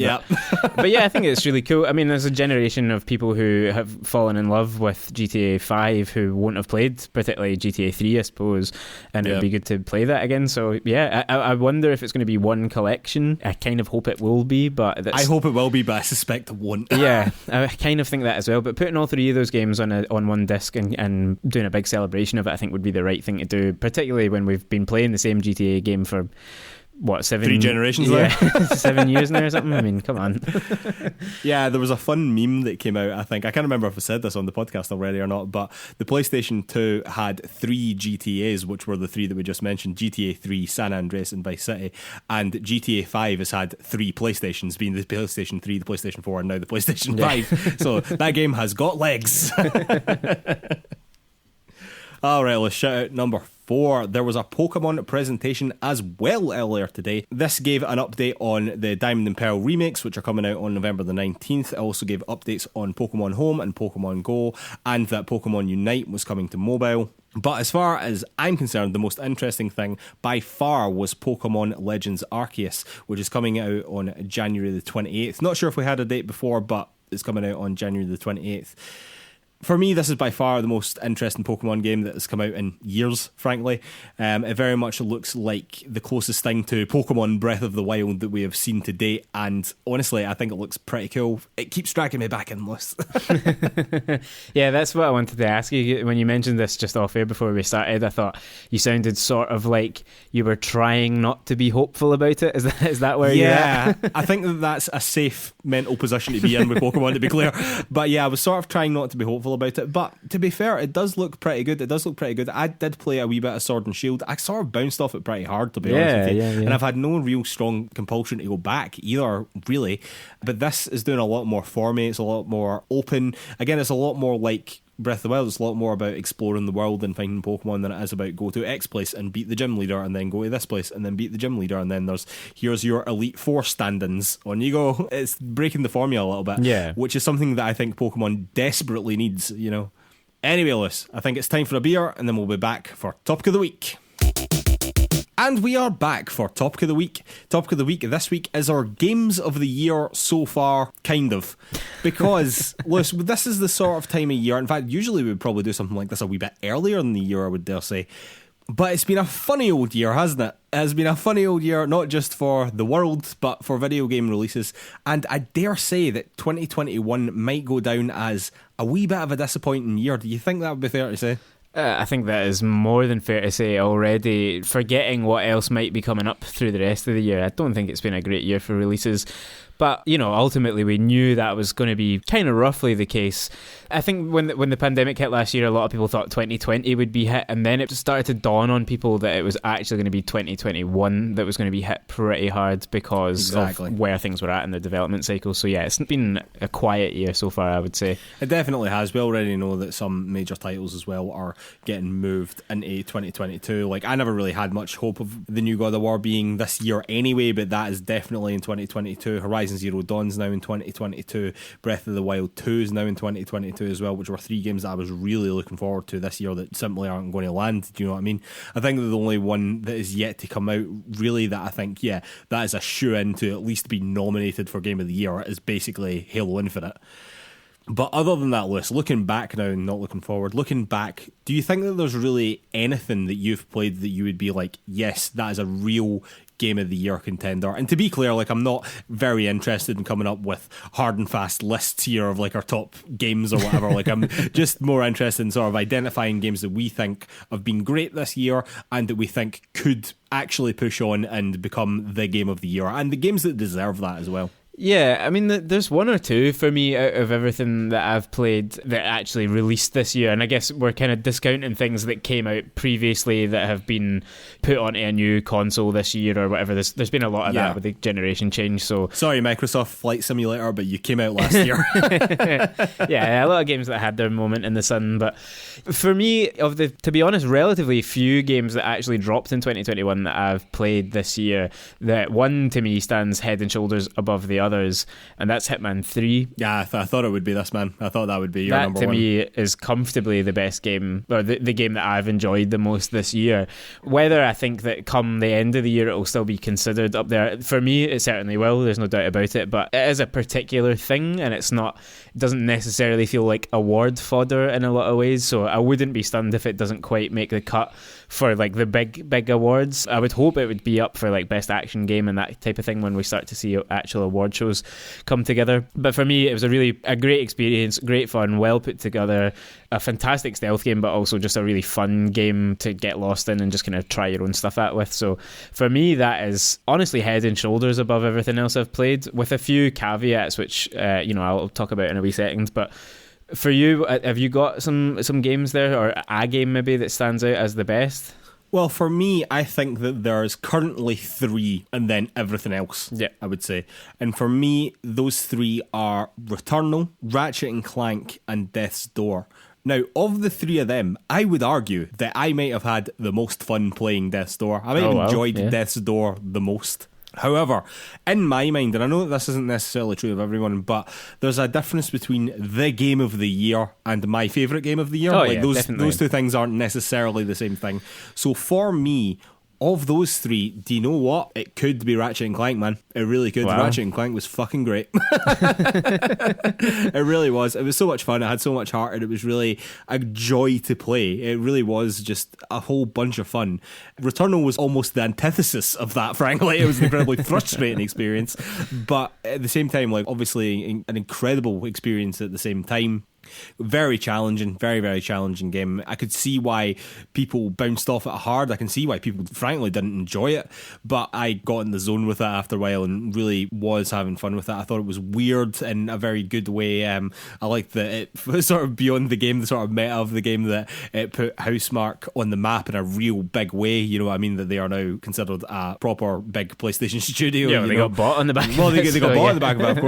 But yeah, I think it's really cool. I mean, there's a generation of people who have fallen in love with GTA 5 who won't have played, particularly GTA 3, I suppose, and it would be good to play that again. So yeah, I wonder if it's going to be one collection. I kind of hope it will be, but I hope it will be, but I suspect it won't. Yeah, I kind of think that as well. But putting all 3 of those games on one disc and doing a big celebration of it, I think would be the right thing to do, particularly when we've been playing the same GTA game for 3 generations now? 7 years now or something. I mean, come on. Yeah, there was a fun meme that came out, I think. I can't remember if I said this on the podcast already or not, but the PlayStation 2 had 3 GTAs, which were the 3 that we just mentioned: GTA 3, San Andreas and Vice City. And GTA 5 has had 3 PlayStations, being the PlayStation 3, the PlayStation 4 and now the PlayStation 5. So that game has got legs. Alright, let's shout out number 4. There was a Pokemon presentation as well earlier today. This gave an update on the Diamond and Pearl remakes, which are coming out on November the 19th. It also gave updates on Pokemon Home and Pokemon Go, and that Pokemon Unite was coming to mobile. But as far as I'm concerned, the most interesting thing by far was Pokemon Legends Arceus, which is coming out on January the 28th. Not sure if we had a date before, but it's coming out on January the 28th. For me, this is by far the most interesting Pokemon game that has come out in years, frankly. It very much looks like the closest thing to Pokemon Breath of the Wild that we have seen to date, and honestly, I think it looks pretty cool. It keeps dragging me back in the list. Yeah, that's what I wanted to ask you. When you mentioned this just off air before we started, I thought you sounded sort of like you were trying not to be hopeful about it. Is that where you're at? Yeah, I think that's a safe mental position to be in with Pokemon, to be clear. But yeah, I was sort of trying not to be hopeful about it, but to be fair, it does look pretty good. I did play a wee bit of Sword and Shield. I sort of bounced off it pretty hard, to be honest with you. And I've had no real strong compulsion to go back either, really. But this is doing a lot more for me. It's a lot more open. Again, it's a lot more like Breath of the Wild. It's a lot more about exploring the world and finding Pokemon than it is about go to X place and beat the gym leader and then go to this place and then beat the gym leader and then here's your Elite Four stand-ins. On you go. It's breaking the formula a little bit, which is something that I think Pokemon desperately needs, you know. Anyway, Lewis, I think it's time for a beer and then we'll be back for Topic of the Week. And we are back for Topic of the Week. Topic of the Week this week is our Games of the Year so far, kind of. Because, Lewis, this is the sort of time of year. In fact, usually we would probably do something like this a wee bit earlier in the year, I would dare say. But it's been a funny old year, hasn't it? It has been a funny old year, not just for the world, but for video game releases. And I dare say that 2021 might go down as a wee bit of a disappointing year. Do you think that would be fair to say? I think that is more than fair to say already. Forgetting what else might be coming up through the rest of the year, I don't think it's been a great year for releases. But, you know, ultimately we knew that was going to be kind of roughly the case. I think when the pandemic hit last year, a lot of people thought 2020 would be hit, and then it just started to dawn on people that it was actually going to be 2021 that was going to be hit pretty hard because of where things were at in the development cycle. So yeah, it's been a quiet year so far, I would say. It definitely has. We already know that some major titles as well are getting moved into 2022. Like, I never really had much hope of the new God of War being this year anyway, but that is definitely in 2022. Horizon Zero Dawn's now in 2022. Breath of the Wild 2 is now in 2022 as well, which were 3 games that I was really looking forward to this year that simply aren't going to land. Do you know what I mean? I think that the only one that is yet to come out really that I think, yeah, that is a shoe-in to at least be nominated for Game of the Year is basically Halo Infinite. But other than that, Lewis, looking back now, not looking forward, looking back, do you think that there's really anything that you've played that you would be like, yes, that is a real Game of the Year contender? And to be clear, like, I'm not very interested in coming up with hard and fast lists here of like our top games or whatever. Like, I'm just more interested in sort of identifying games that we think have been great this year and that we think could actually push on and become the Game of the Year, and the games that deserve that as well. Yeah, I mean, there's one or two for me out of everything that I've played that actually released this year, and I guess we're kind of discounting things that came out previously that have been put onto a new console this year or whatever. There's been a lot of that with the generation change. So sorry, Microsoft Flight Simulator, but you came out last year. Yeah, a lot of games that had their moment in the sun, but for me, to be honest, relatively few games that actually dropped in 2021 that I've played this year, that one to me stands head and shoulders above the others, and that's Hitman 3. Yeah, I thought it would be this, man. I thought that would be your number one. That to me is comfortably the best game, or the game that I've enjoyed the most this year. Whether I think that come the end of the year it will still be considered up there, for me it certainly will, there's no doubt about it, but it is a particular thing, and it doesn't necessarily feel like award fodder in a lot of ways, so I wouldn't be stunned if it doesn't quite make the cut for like the big awards. I would hope it would be up for like best action game and that type of thing when we start to see actual award shows come together. But for me, it was a great experience, great fun, well put together, a fantastic stealth game, but also just a really fun game to get lost in and just kind of try your own stuff at with. So for me, that is honestly head and shoulders above everything else I've played, with a few caveats which I'll talk about in a wee second. But for you, have you got some games there, or a game maybe that stands out as the best? Well, for me, I think that there's currently 3 and then everything else, I would say. And for me, those 3 are Returnal, Ratchet and Clank, and Death's Door. Now, of the 3 of them, I would argue that I might have had the most fun playing Death's Door. I might have enjoyed Death's Door the most. However, in my mind, and I know that this isn't necessarily true of everyone, but there's a difference between the Game of the Year and my favourite Game of the Year. Those two things aren't necessarily the same thing. So for me, of those 3, do you know what? It could be Ratchet and Clank, man. It really could. Wow. Ratchet and Clank was fucking great. It really was. It was so much fun. It had so much heart, and it was really a joy to play. It really was just a whole bunch of fun. Returnal was almost the antithesis of that, frankly. It was an incredibly frustrating experience, but at the same time, like, obviously an incredible experience at the same time. Very challenging, very, very challenging game. I could see why people bounced off it hard. I can see why people frankly didn't enjoy it, but I got in the zone with it after a while and really was having fun with it. I thought it was weird in a very good way. I liked that it was sort of beyond the game, the sort of meta of the game, that it put Housemarque on the map in a real big way. You know what I mean? That they are now considered a proper big PlayStation studio. Yeah, they got bought on the back. Well, they got bought on the back of it. Of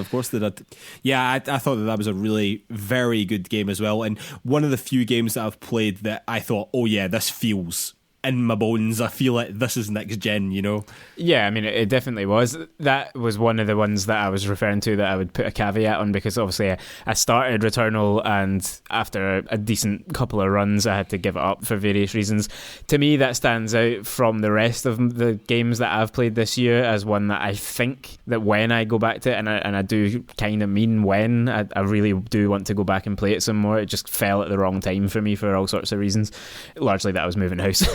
course they did. Yeah, I thought that was a really very good game as well, and one of the few games that I've played that I thought, oh yeah, this feels in my bones. I feel like this is next gen, you know? Yeah, I mean, it definitely was. That was one of the ones that I was referring to that I would put a caveat on, because obviously I started Returnal, and after a decent couple of runs I had to give it up for various reasons. To me, that stands out from the rest of the games that I've played this year as one that I think that when I go back to it, and I do kind of mean when, I really do want to go back and play it some more. It just fell at the wrong time for me for all sorts of reasons. Largely that I was moving house.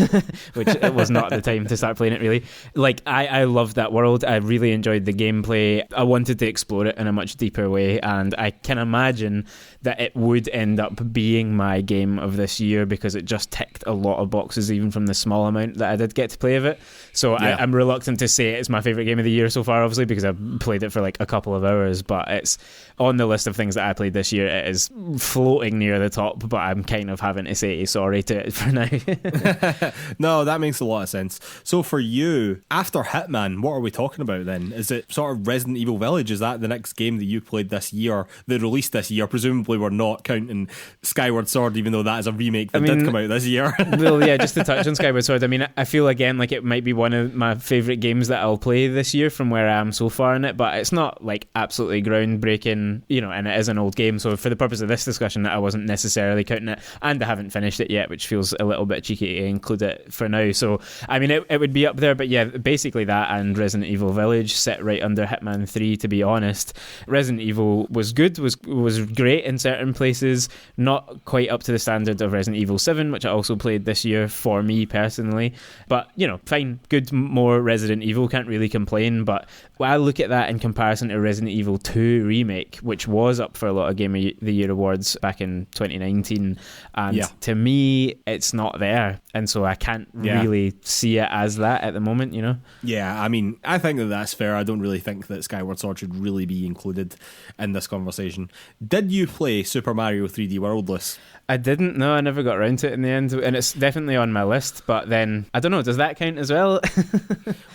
which it was not the time to start playing it really. Like, I loved that world. I really enjoyed the gameplay. I wanted to explore it in a much deeper way, and I can imagine that it would end up being my game of this year because it just ticked a lot of boxes, even from the small amount that I did get to play of it. So yeah. I'm reluctant to say it's my favourite game of the year so far, obviously, because I've played it for like a couple of hours, but it's on the list of things that I played this year. It is floating near the top, but I'm kind of having to say sorry to it for now. No, that makes a lot of sense. So for you, after Hitman, what are we talking about then? Is it sort of Resident Evil Village? Is that the next game that you played this year, that released this year? Presumably we're not counting Skyward Sword, even though that is a remake that did come out this year. Well, yeah, just to touch on Skyward Sword, I mean, I feel again like it might be one of my favourite games that I'll play this year from where I am so far in it, but it's not like absolutely groundbreaking, you know, and it is an old game, so for the purpose of this discussion I wasn't necessarily counting it, and I haven't finished it yet, which feels a little bit cheeky to include it for now. So I mean, it would be up there, but yeah, basically that and Resident Evil Village sit right under Hitman 3, to be honest. Resident Evil was good, was great in certain places, not quite up to the standard of Resident Evil 7, which I also played this year for me personally, but you know, fine, good, more Resident Evil, can't really complain. But when I look at that in comparison to Resident Evil 2 Remake, which was up for a lot of Game of the Year awards back in 2019, and to me it's not there, and so I can't really see it as that at the moment, you know. Yeah, I mean, I think that's fair. I don't really think that Skyward Sword should really be included in this conversation. Did you play Super Mario 3D Worldless? I didn't. No, I never got around to it in the end, and it's definitely on my list, but then I don't know, does that count as well?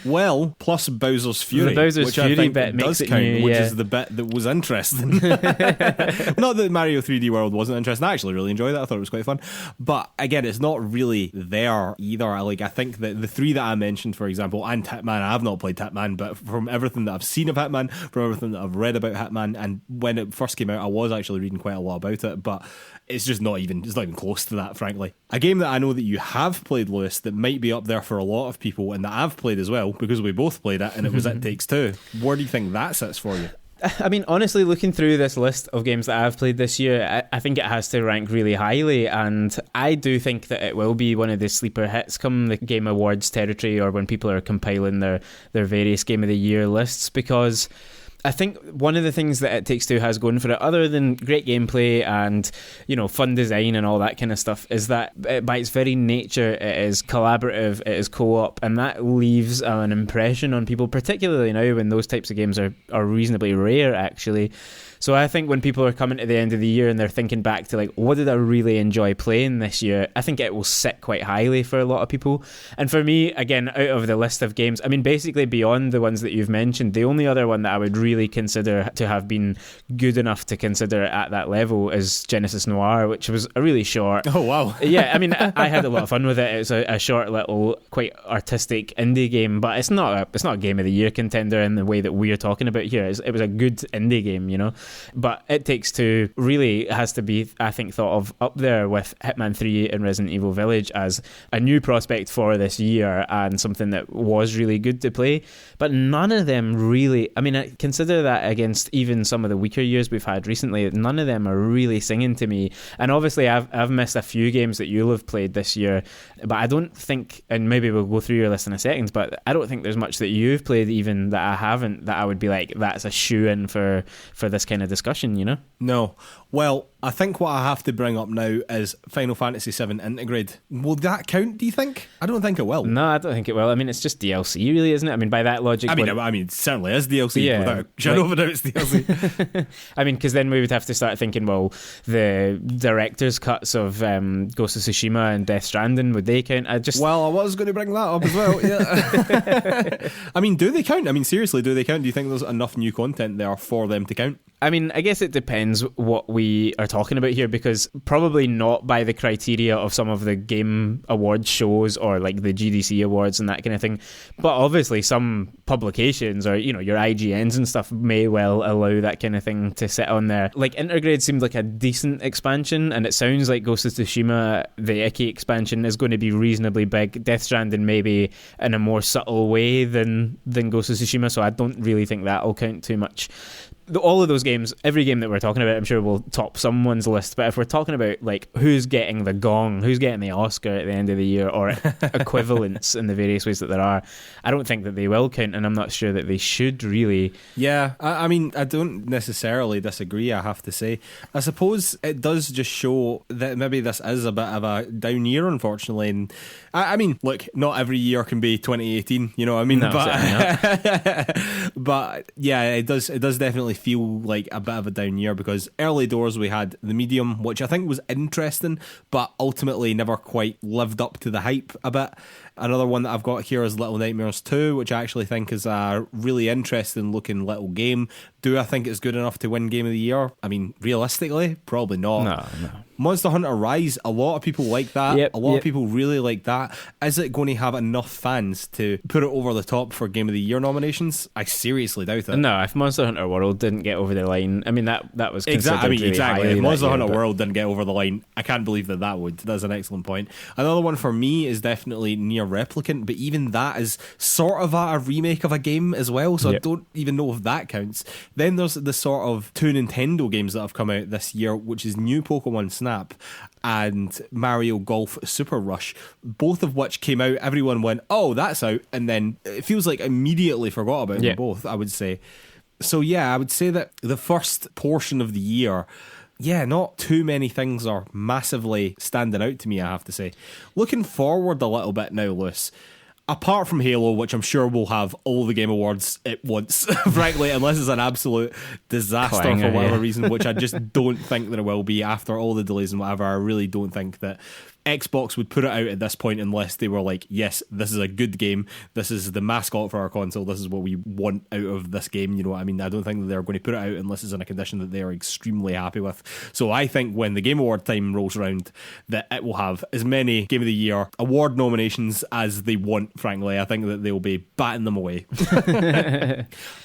Well, plus Bowser's Fury, the Bowser's which Fury I think bit does makes it count, new, which is the bit that was interesting. Not that Mario 3D World wasn't interesting. I actually really enjoyed that. I thought it was quite fun, but again, it's not really there either. I think that the three that I mentioned, for example, and Hitman, I have not played Hitman, but from everything that I've seen of Hitman, from everything that I've read about Hitman, and when it first came out, I was actually reading quite a lot about it, but it's just not even close to that, frankly. A game that I know that you have played, Lewis, that might be up there for a lot of people, and that I've played as well, because we both played it, and it was It Takes Two. Where do you think that sits for you? I mean, honestly, looking through this list of games that I've played this year, I think it has to rank really highly, and I do think that it will be one of the sleeper hits come the Game Awards territory, or when people are compiling their various Game of the Year lists, because I think one of the things that It Takes Two has going for it, other than great gameplay and, you know, fun design and all that kind of stuff, is that by its very nature it is collaborative, it is co-op, and that leaves an impression on people, particularly now when those types of games are reasonably rare, actually. So I think when people are coming to the end of the year and they're thinking back to, like, what did I really enjoy playing this year, I think it will sit quite highly for a lot of people. And for me, again, out of the list of games, I mean, basically beyond the ones that you've mentioned, the only other one that I would really consider to have been good enough to consider it at that level is Genesis Noir, which was a really short... Oh, wow. Yeah, I mean, I had a lot of fun with it. It's a short little, quite artistic indie game, but it's not a Game of the Year contender in the way that we're talking about here. It was a good indie game, you know. But It Takes Two really has to be, I think, thought of up there with Hitman 3 and Resident Evil Village as a new prospect for this year, and something that was really good to play. But none of them really, I mean, I consider that against even some of the weaker years we've had recently, none of them are really singing to me. And obviously I've missed a few games that you'll have played this year, but I don't think, and maybe we'll go through your list in a second, but I don't think there's much that you've played even that I haven't, that I would be like, that's a shoe-in for this kind of discussion, you know? No. Well, I think what I have to bring up now is Final Fantasy VII Intergrade. Will that count, do you think? I don't think it will. No, I don't think it will. I mean, it's just DLC, really, isn't it? I mean, by that logic... I mean, it certainly is DLC. Yeah, without a shadow of a doubt, it's DLC. I mean, because then we would have to start thinking, well, the director's cuts of Ghost of Tsushima and Death Stranding, would they count? Well, I was going to bring that up as well, yeah. I mean, do they count? I mean, seriously, do they count? Do you think there's enough new content there for them to count? I mean, I guess it depends what we are talking about here, because probably not by the criteria of some of the game awards shows or like the GDC awards and that kind of thing, but obviously some publications or, you know, your IGNs and stuff may well allow that kind of thing to sit on there. Like Intergrade seemed like a decent expansion, and it sounds like Ghost of Tsushima, the Icky expansion, is going to be reasonably big. Death Stranding maybe in a more subtle way than Ghost of Tsushima, so I don't really think that'll count too much. all of those games, every game that we're talking about, I'm sure will top someone's list. But if we're talking about like who's getting the gong, who's getting the Oscar at the end of the year, or equivalents in the various ways that there are, I don't think that they will count, and I'm not sure that they should really. Yeah, I mean, I don't necessarily disagree, I have to say. I suppose it does just show that maybe this is a bit of a down year, unfortunately. And I mean, look, not every year can be 2018, you know what I mean? No, But yeah, it does definitely feel like a bit of a down year, because early doors we had The Medium, which I think was interesting, but ultimately never quite lived up to the hype a bit. Another one that I've got here is Little Nightmares 2, which I actually think is a really interesting looking little game. Do I think it's good enough to win Game of the Year? I mean, realistically, probably not. No. Monster Hunter Rise, a lot of people like that. Yep, a lot of people really like that. Is it going to have enough fans to put it over the top for Game of the Year nominations? I seriously doubt it. No, if Monster Hunter World didn't get over the line, I mean, that was considered really exactly. highly If Monster that year, Hunter World didn't get over the line, I can't believe that would. That's an excellent point. Another one for me is definitely Nier Replicant, but even that is sort of a remake of a game as well, so I don't even know if that counts. Then there's the sort of two Nintendo games that have come out this year, which is New Pokemon Snap and Mario Golf Super Rush, both of which came out, everyone went, oh, that's out, and then it feels like immediately forgot about them both, I would say. So yeah, I would say that the first portion of the year, not too many things are massively standing out to me, I have to say. Looking forward a little bit now, Lewis, apart from Halo, which I'm sure will have all the Game Awards at once, frankly, unless it's an absolute disaster for whatever reason, which I just don't think that it will be after all the delays and whatever. I really don't think that Xbox would put it out at this point unless they were like, yes, this is a good game, this is the mascot for our console, this is what we want out of this game, you know what I mean? I don't think that they're going to put it out unless it's in a condition that they are extremely happy with. So I think when the Game Award time rolls around, that it will have as many Game of the Year award nominations as they want, frankly. I think that they'll be batting them away.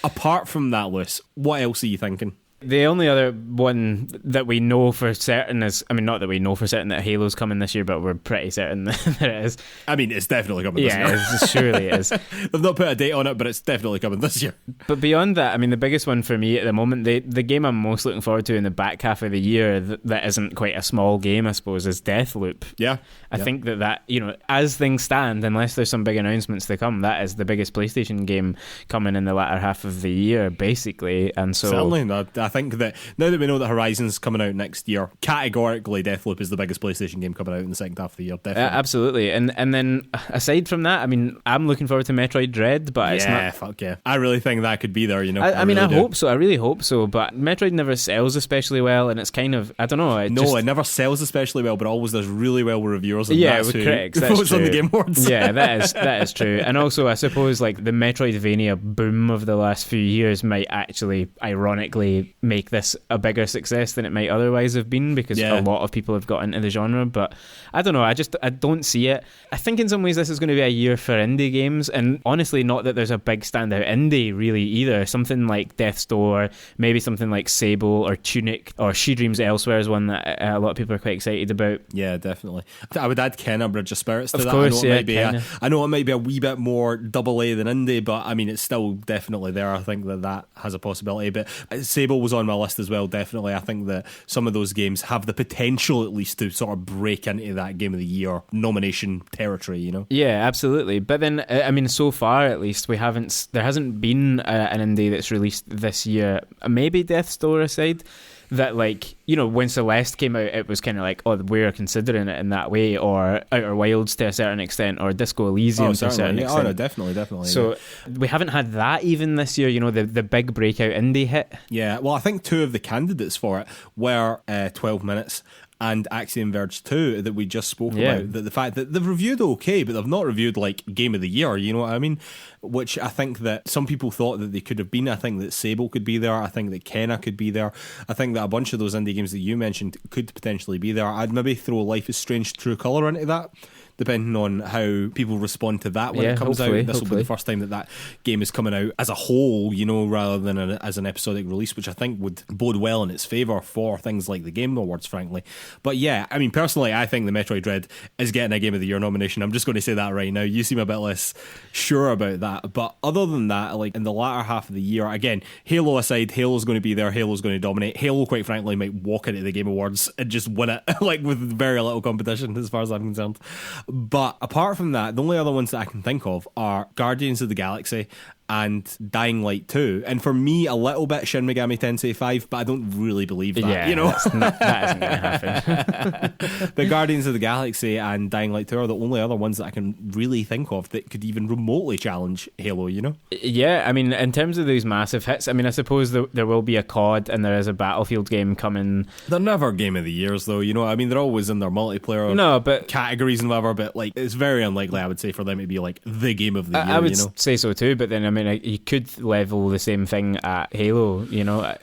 Apart from that, Lewis, what else are you thinking? The only other one that we know for certain is, I mean, not that we know for certain that Halo's coming this year, but we're pretty certain that it is. I mean, it's definitely coming this year. Yeah, it surely is. They've not put a date on it, but it's definitely coming this year. But beyond that, I mean, the biggest one for me at the moment, the game I'm most looking forward to in the back half of the year that isn't quite a small game, I suppose, is Deathloop. Yeah. I think that, you know, as things stand, unless there's some big announcements to come, that is the biggest PlayStation game coming in the latter half of the year, basically. And so certainly, I think that now that we know that Horizon's coming out next year, categorically Deathloop is the biggest PlayStation game coming out in the second half of the year, definitely. Absolutely. And then aside from that, I mean, I'm looking forward to Metroid Dread, but it's not... fuck yeah. I really think that could be there, you know. I mean, really I hope so. I really hope so, but Metroid never sells especially well, and it's kind of, I don't know. It never sells especially well, but always does really well with reviewers. And with critics. That's true. On the Game Awards. Yeah, that is true. And also, I suppose, like, the Metroidvania boom of the last few years might actually, ironically, make this a bigger success than it might otherwise have been, because a lot of people have got into the genre. But I don't know, I don't see it. I think in some ways this is going to be a year for indie games, and honestly, not that there's a big standout indie really either. Something like Death's Door, maybe something like Sable or Tunic, or She Dreams Elsewhere is one that a lot of people are quite excited about. Yeah, definitely. I would add Kenna Bridge of Spirits to of that. Course, I know it might be a wee bit more double A than indie, but I mean, it's still definitely there. I think that has a possibility. But Sable was on my list as well, definitely. I think that some of those games have the potential at least to sort of break into that Game of the Year nomination territory, you know? Yeah, absolutely. But then, I mean, so far at least, there hasn't been an indie that's released this year, maybe Death's Door aside, that, like, you know, when Celeste came out, it was kind of like, oh, we're considering it in that way, or Outer Wilds to a certain extent, or Disco Elysium to a certain extent. Oh, no, definitely. So we haven't had that even this year, you know, the big breakout indie hit. Yeah, well, I think two of the candidates for it were 12 Minutes and Axiom Verge 2 that we just spoke about. The fact that they've reviewed okay, but they've not reviewed like Game of the Year, you know what I mean? Which I think that some people thought that they could have been. I think that Sable could be there. I think that Kenna could be there. I think that a bunch of those indie games that you mentioned could potentially be there. I'd maybe throw Life is Strange True Colour into that. depending on how people respond to that when it comes out. This will be the first time that game is coming out as a whole, rather than as an episodic release, which I think would bode well in its favour for things like the Game Awards, frankly. But yeah, I mean, personally, I think the Metroid Dread is getting a Game of the Year nomination. I'm just going to say that right now. You seem a bit less sure about that. But other than that, like in the latter half of the year, again, Halo aside, Halo's going to be there. Halo's going to dominate. Halo, quite frankly, might walk into the Game Awards and just win it, like with very little competition as far as I'm concerned. But apart from that, the only other ones that I can think of are Guardians of the Galaxy and Dying Light 2. And for me, a little bit Shin Megami Tensei 5, but I don't really believe that, that isn't going to happen. The Guardians of the Galaxy and Dying Light 2 are the only other ones that I can really think of that could even remotely challenge Halo, Yeah, I mean, in terms of those massive hits, I mean, I suppose there will be a COD and there is a Battlefield game coming. They're never Game of the Years, though, I mean, they're always in their multiplayer categories and whatever, but like it's very unlikely, I would say, for them to be like the Game of the Year, I would say so too, but then, I mean, you could level the same thing at Halo,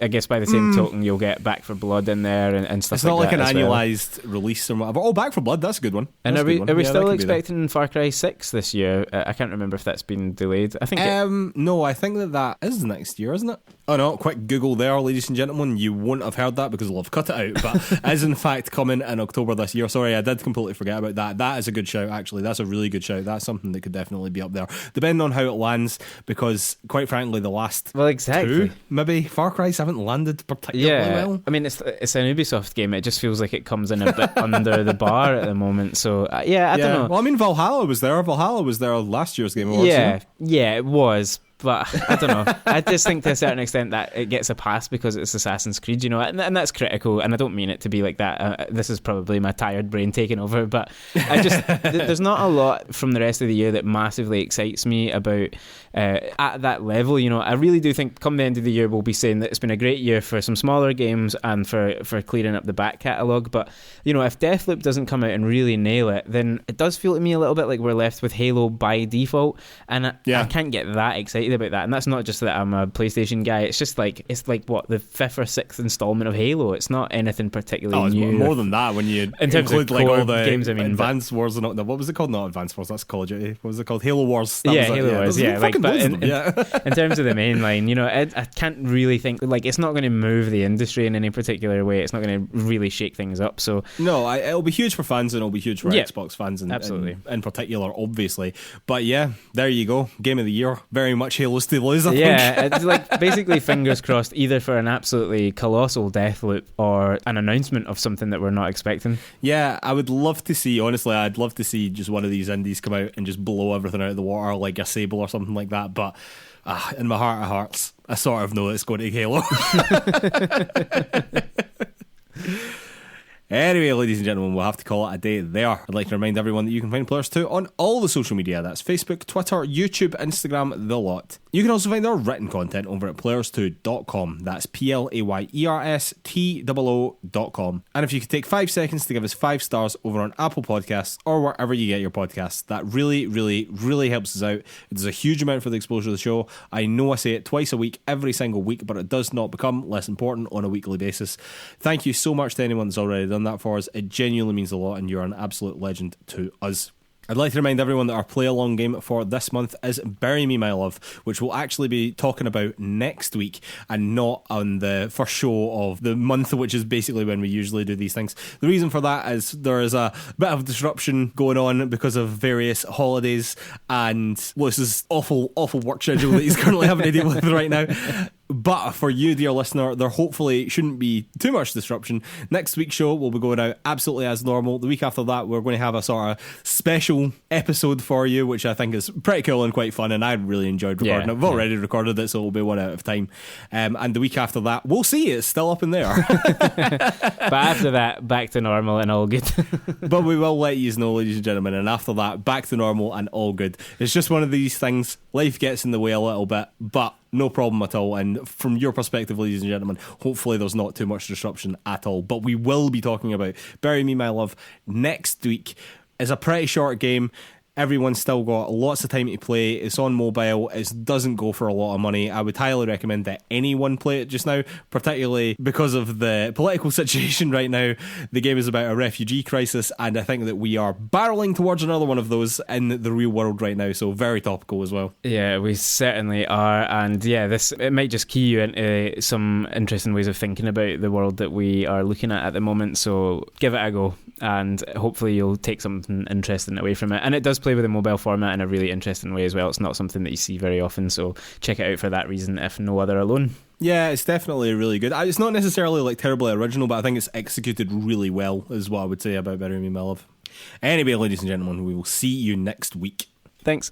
I guess by the same token you'll get Back 4 Blood in there and stuff. It's not like an that annualized release or whatever. Back 4 Blood, that's a good one. And are we still expecting Far Cry 6 this year? I can't remember if that's been delayed. I think no, I think that is next year, isn't it? Oh no, quick Google there, ladies and gentlemen. You won't have heard that because I've cut it out, but is in fact coming in October this year. Sorry, I did completely forget about that. That is a good shout, actually. That's a really good shout. That's something that could definitely be up there, depending on how it lands, because quite frankly, the last two, maybe Far Cry's haven't landed particularly well. I mean, it's an Ubisoft game. It just feels like it comes in a bit under the bar at the moment. So I don't know. Well, I mean, Valhalla was there. Last year's Game Awards. Yeah, it was. But I don't know. I just think to a certain extent that it gets a pass because it's Assassin's Creed, and that's critical. And I don't mean it to be like that. This is probably my tired brain taking over. But I just there's not a lot from the rest of the year that massively excites me about at that level. I really do think come the end of the year we'll be saying that it's been a great year for some smaller games and for clearing up the back catalogue. But if Deathloop doesn't come out and really nail it, then it does feel to me a little bit like we're left with Halo by default, and I can't get that excited about that. And that's not just that I'm a PlayStation guy. It's just like what, the 5th or 6th installment of Halo. It's not anything particularly new. More than that when you in terms include of like all the games. I mean, Advanced Wars and all, what was it called? Not Advanced Wars. That's Call of Duty. What was it called? Halo Wars. Halo Wars. Yeah, like but in terms of the main line, I can't really think like it's not going to move the industry in any particular way. It's not going to really shake things up. So no, it'll be huge for fans and it'll be huge for Xbox fans and absolutely in particular, obviously. But yeah, there you go. Game of the Year. Very much Halo's to lose. I think. Yeah, it's like basically fingers crossed either for an absolutely colossal Deathloop or an announcement of something that we're not expecting. Yeah, I would love to see, honestly, I'd love to see just one of these indies come out and just blow everything out of the water like a Sable or something like that. But in my heart of hearts, I sort of know it's going to Halo. Anyway, ladies and gentlemen, we'll have to call it a day there. I'd like to remind everyone that you can find PlayerStoo on all the social media. That's Facebook, Twitter, YouTube, Instagram, the lot. You can also find our written content over at PlayersToo.com. That's PLAYERSTOO.com. And if you could take 5 seconds to give us 5 stars over on Apple Podcasts or wherever you get your podcasts, that really, really, really helps us out. It does a huge amount for the exposure of the show. I know I say it twice a week, every single week, but it does not become less important on a weekly basis. Thank you so much to anyone that's already done that for us. It genuinely means a lot and you're an absolute legend to us. I'd like to remind everyone that our play-along game for this month is Bury Me My Love, which we'll actually be talking about next week and not on the first show of the month, which is basically when we usually do these things. The reason for that is there is a bit of disruption going on because of various holidays and Lewis's awful work schedule that he's currently having to deal with right now. But for you, dear listener, there hopefully shouldn't be too much disruption. Next week's show will be going out absolutely as normal. The week after that, we're going to have a sort of special episode for you, which I think is pretty cool and quite fun, and I really enjoyed recording it. We've already recorded it, so it'll be one out of time. And the week after that, we'll see. It's still up in there. But after that, back to normal and all good. But we will let you know, ladies and gentlemen, and after that, back to normal and all good. It's just one of these things. Life gets in the way a little bit, but no problem at all. And from your perspective, ladies and gentlemen, hopefully there's not too much disruption at all. But we will be talking about Bury Me My Love next week. It's a pretty short game. Everyone's still got lots of time to play. It's on mobile. It doesn't go for a lot of money. I would highly recommend that anyone play it just now, particularly because of the political situation right now. The game is about a refugee crisis, and I think that we are barreling towards another one of those in the real world right now, so very topical as well. Yeah, we certainly are, and yeah, it might just key you into some interesting ways of thinking about the world that we are looking at the moment, so give it a go, and hopefully you'll take something interesting away from it. And it does play with a mobile format in a really interesting way as well. It's not something that you see very often, so check it out for that reason, if no other alone. Yeah, it's definitely really good. It's not necessarily like terribly original, but I think it's executed really well, is what I would say about Bury Me My Love. Anyway, ladies and gentlemen, we will see you next week. Thanks.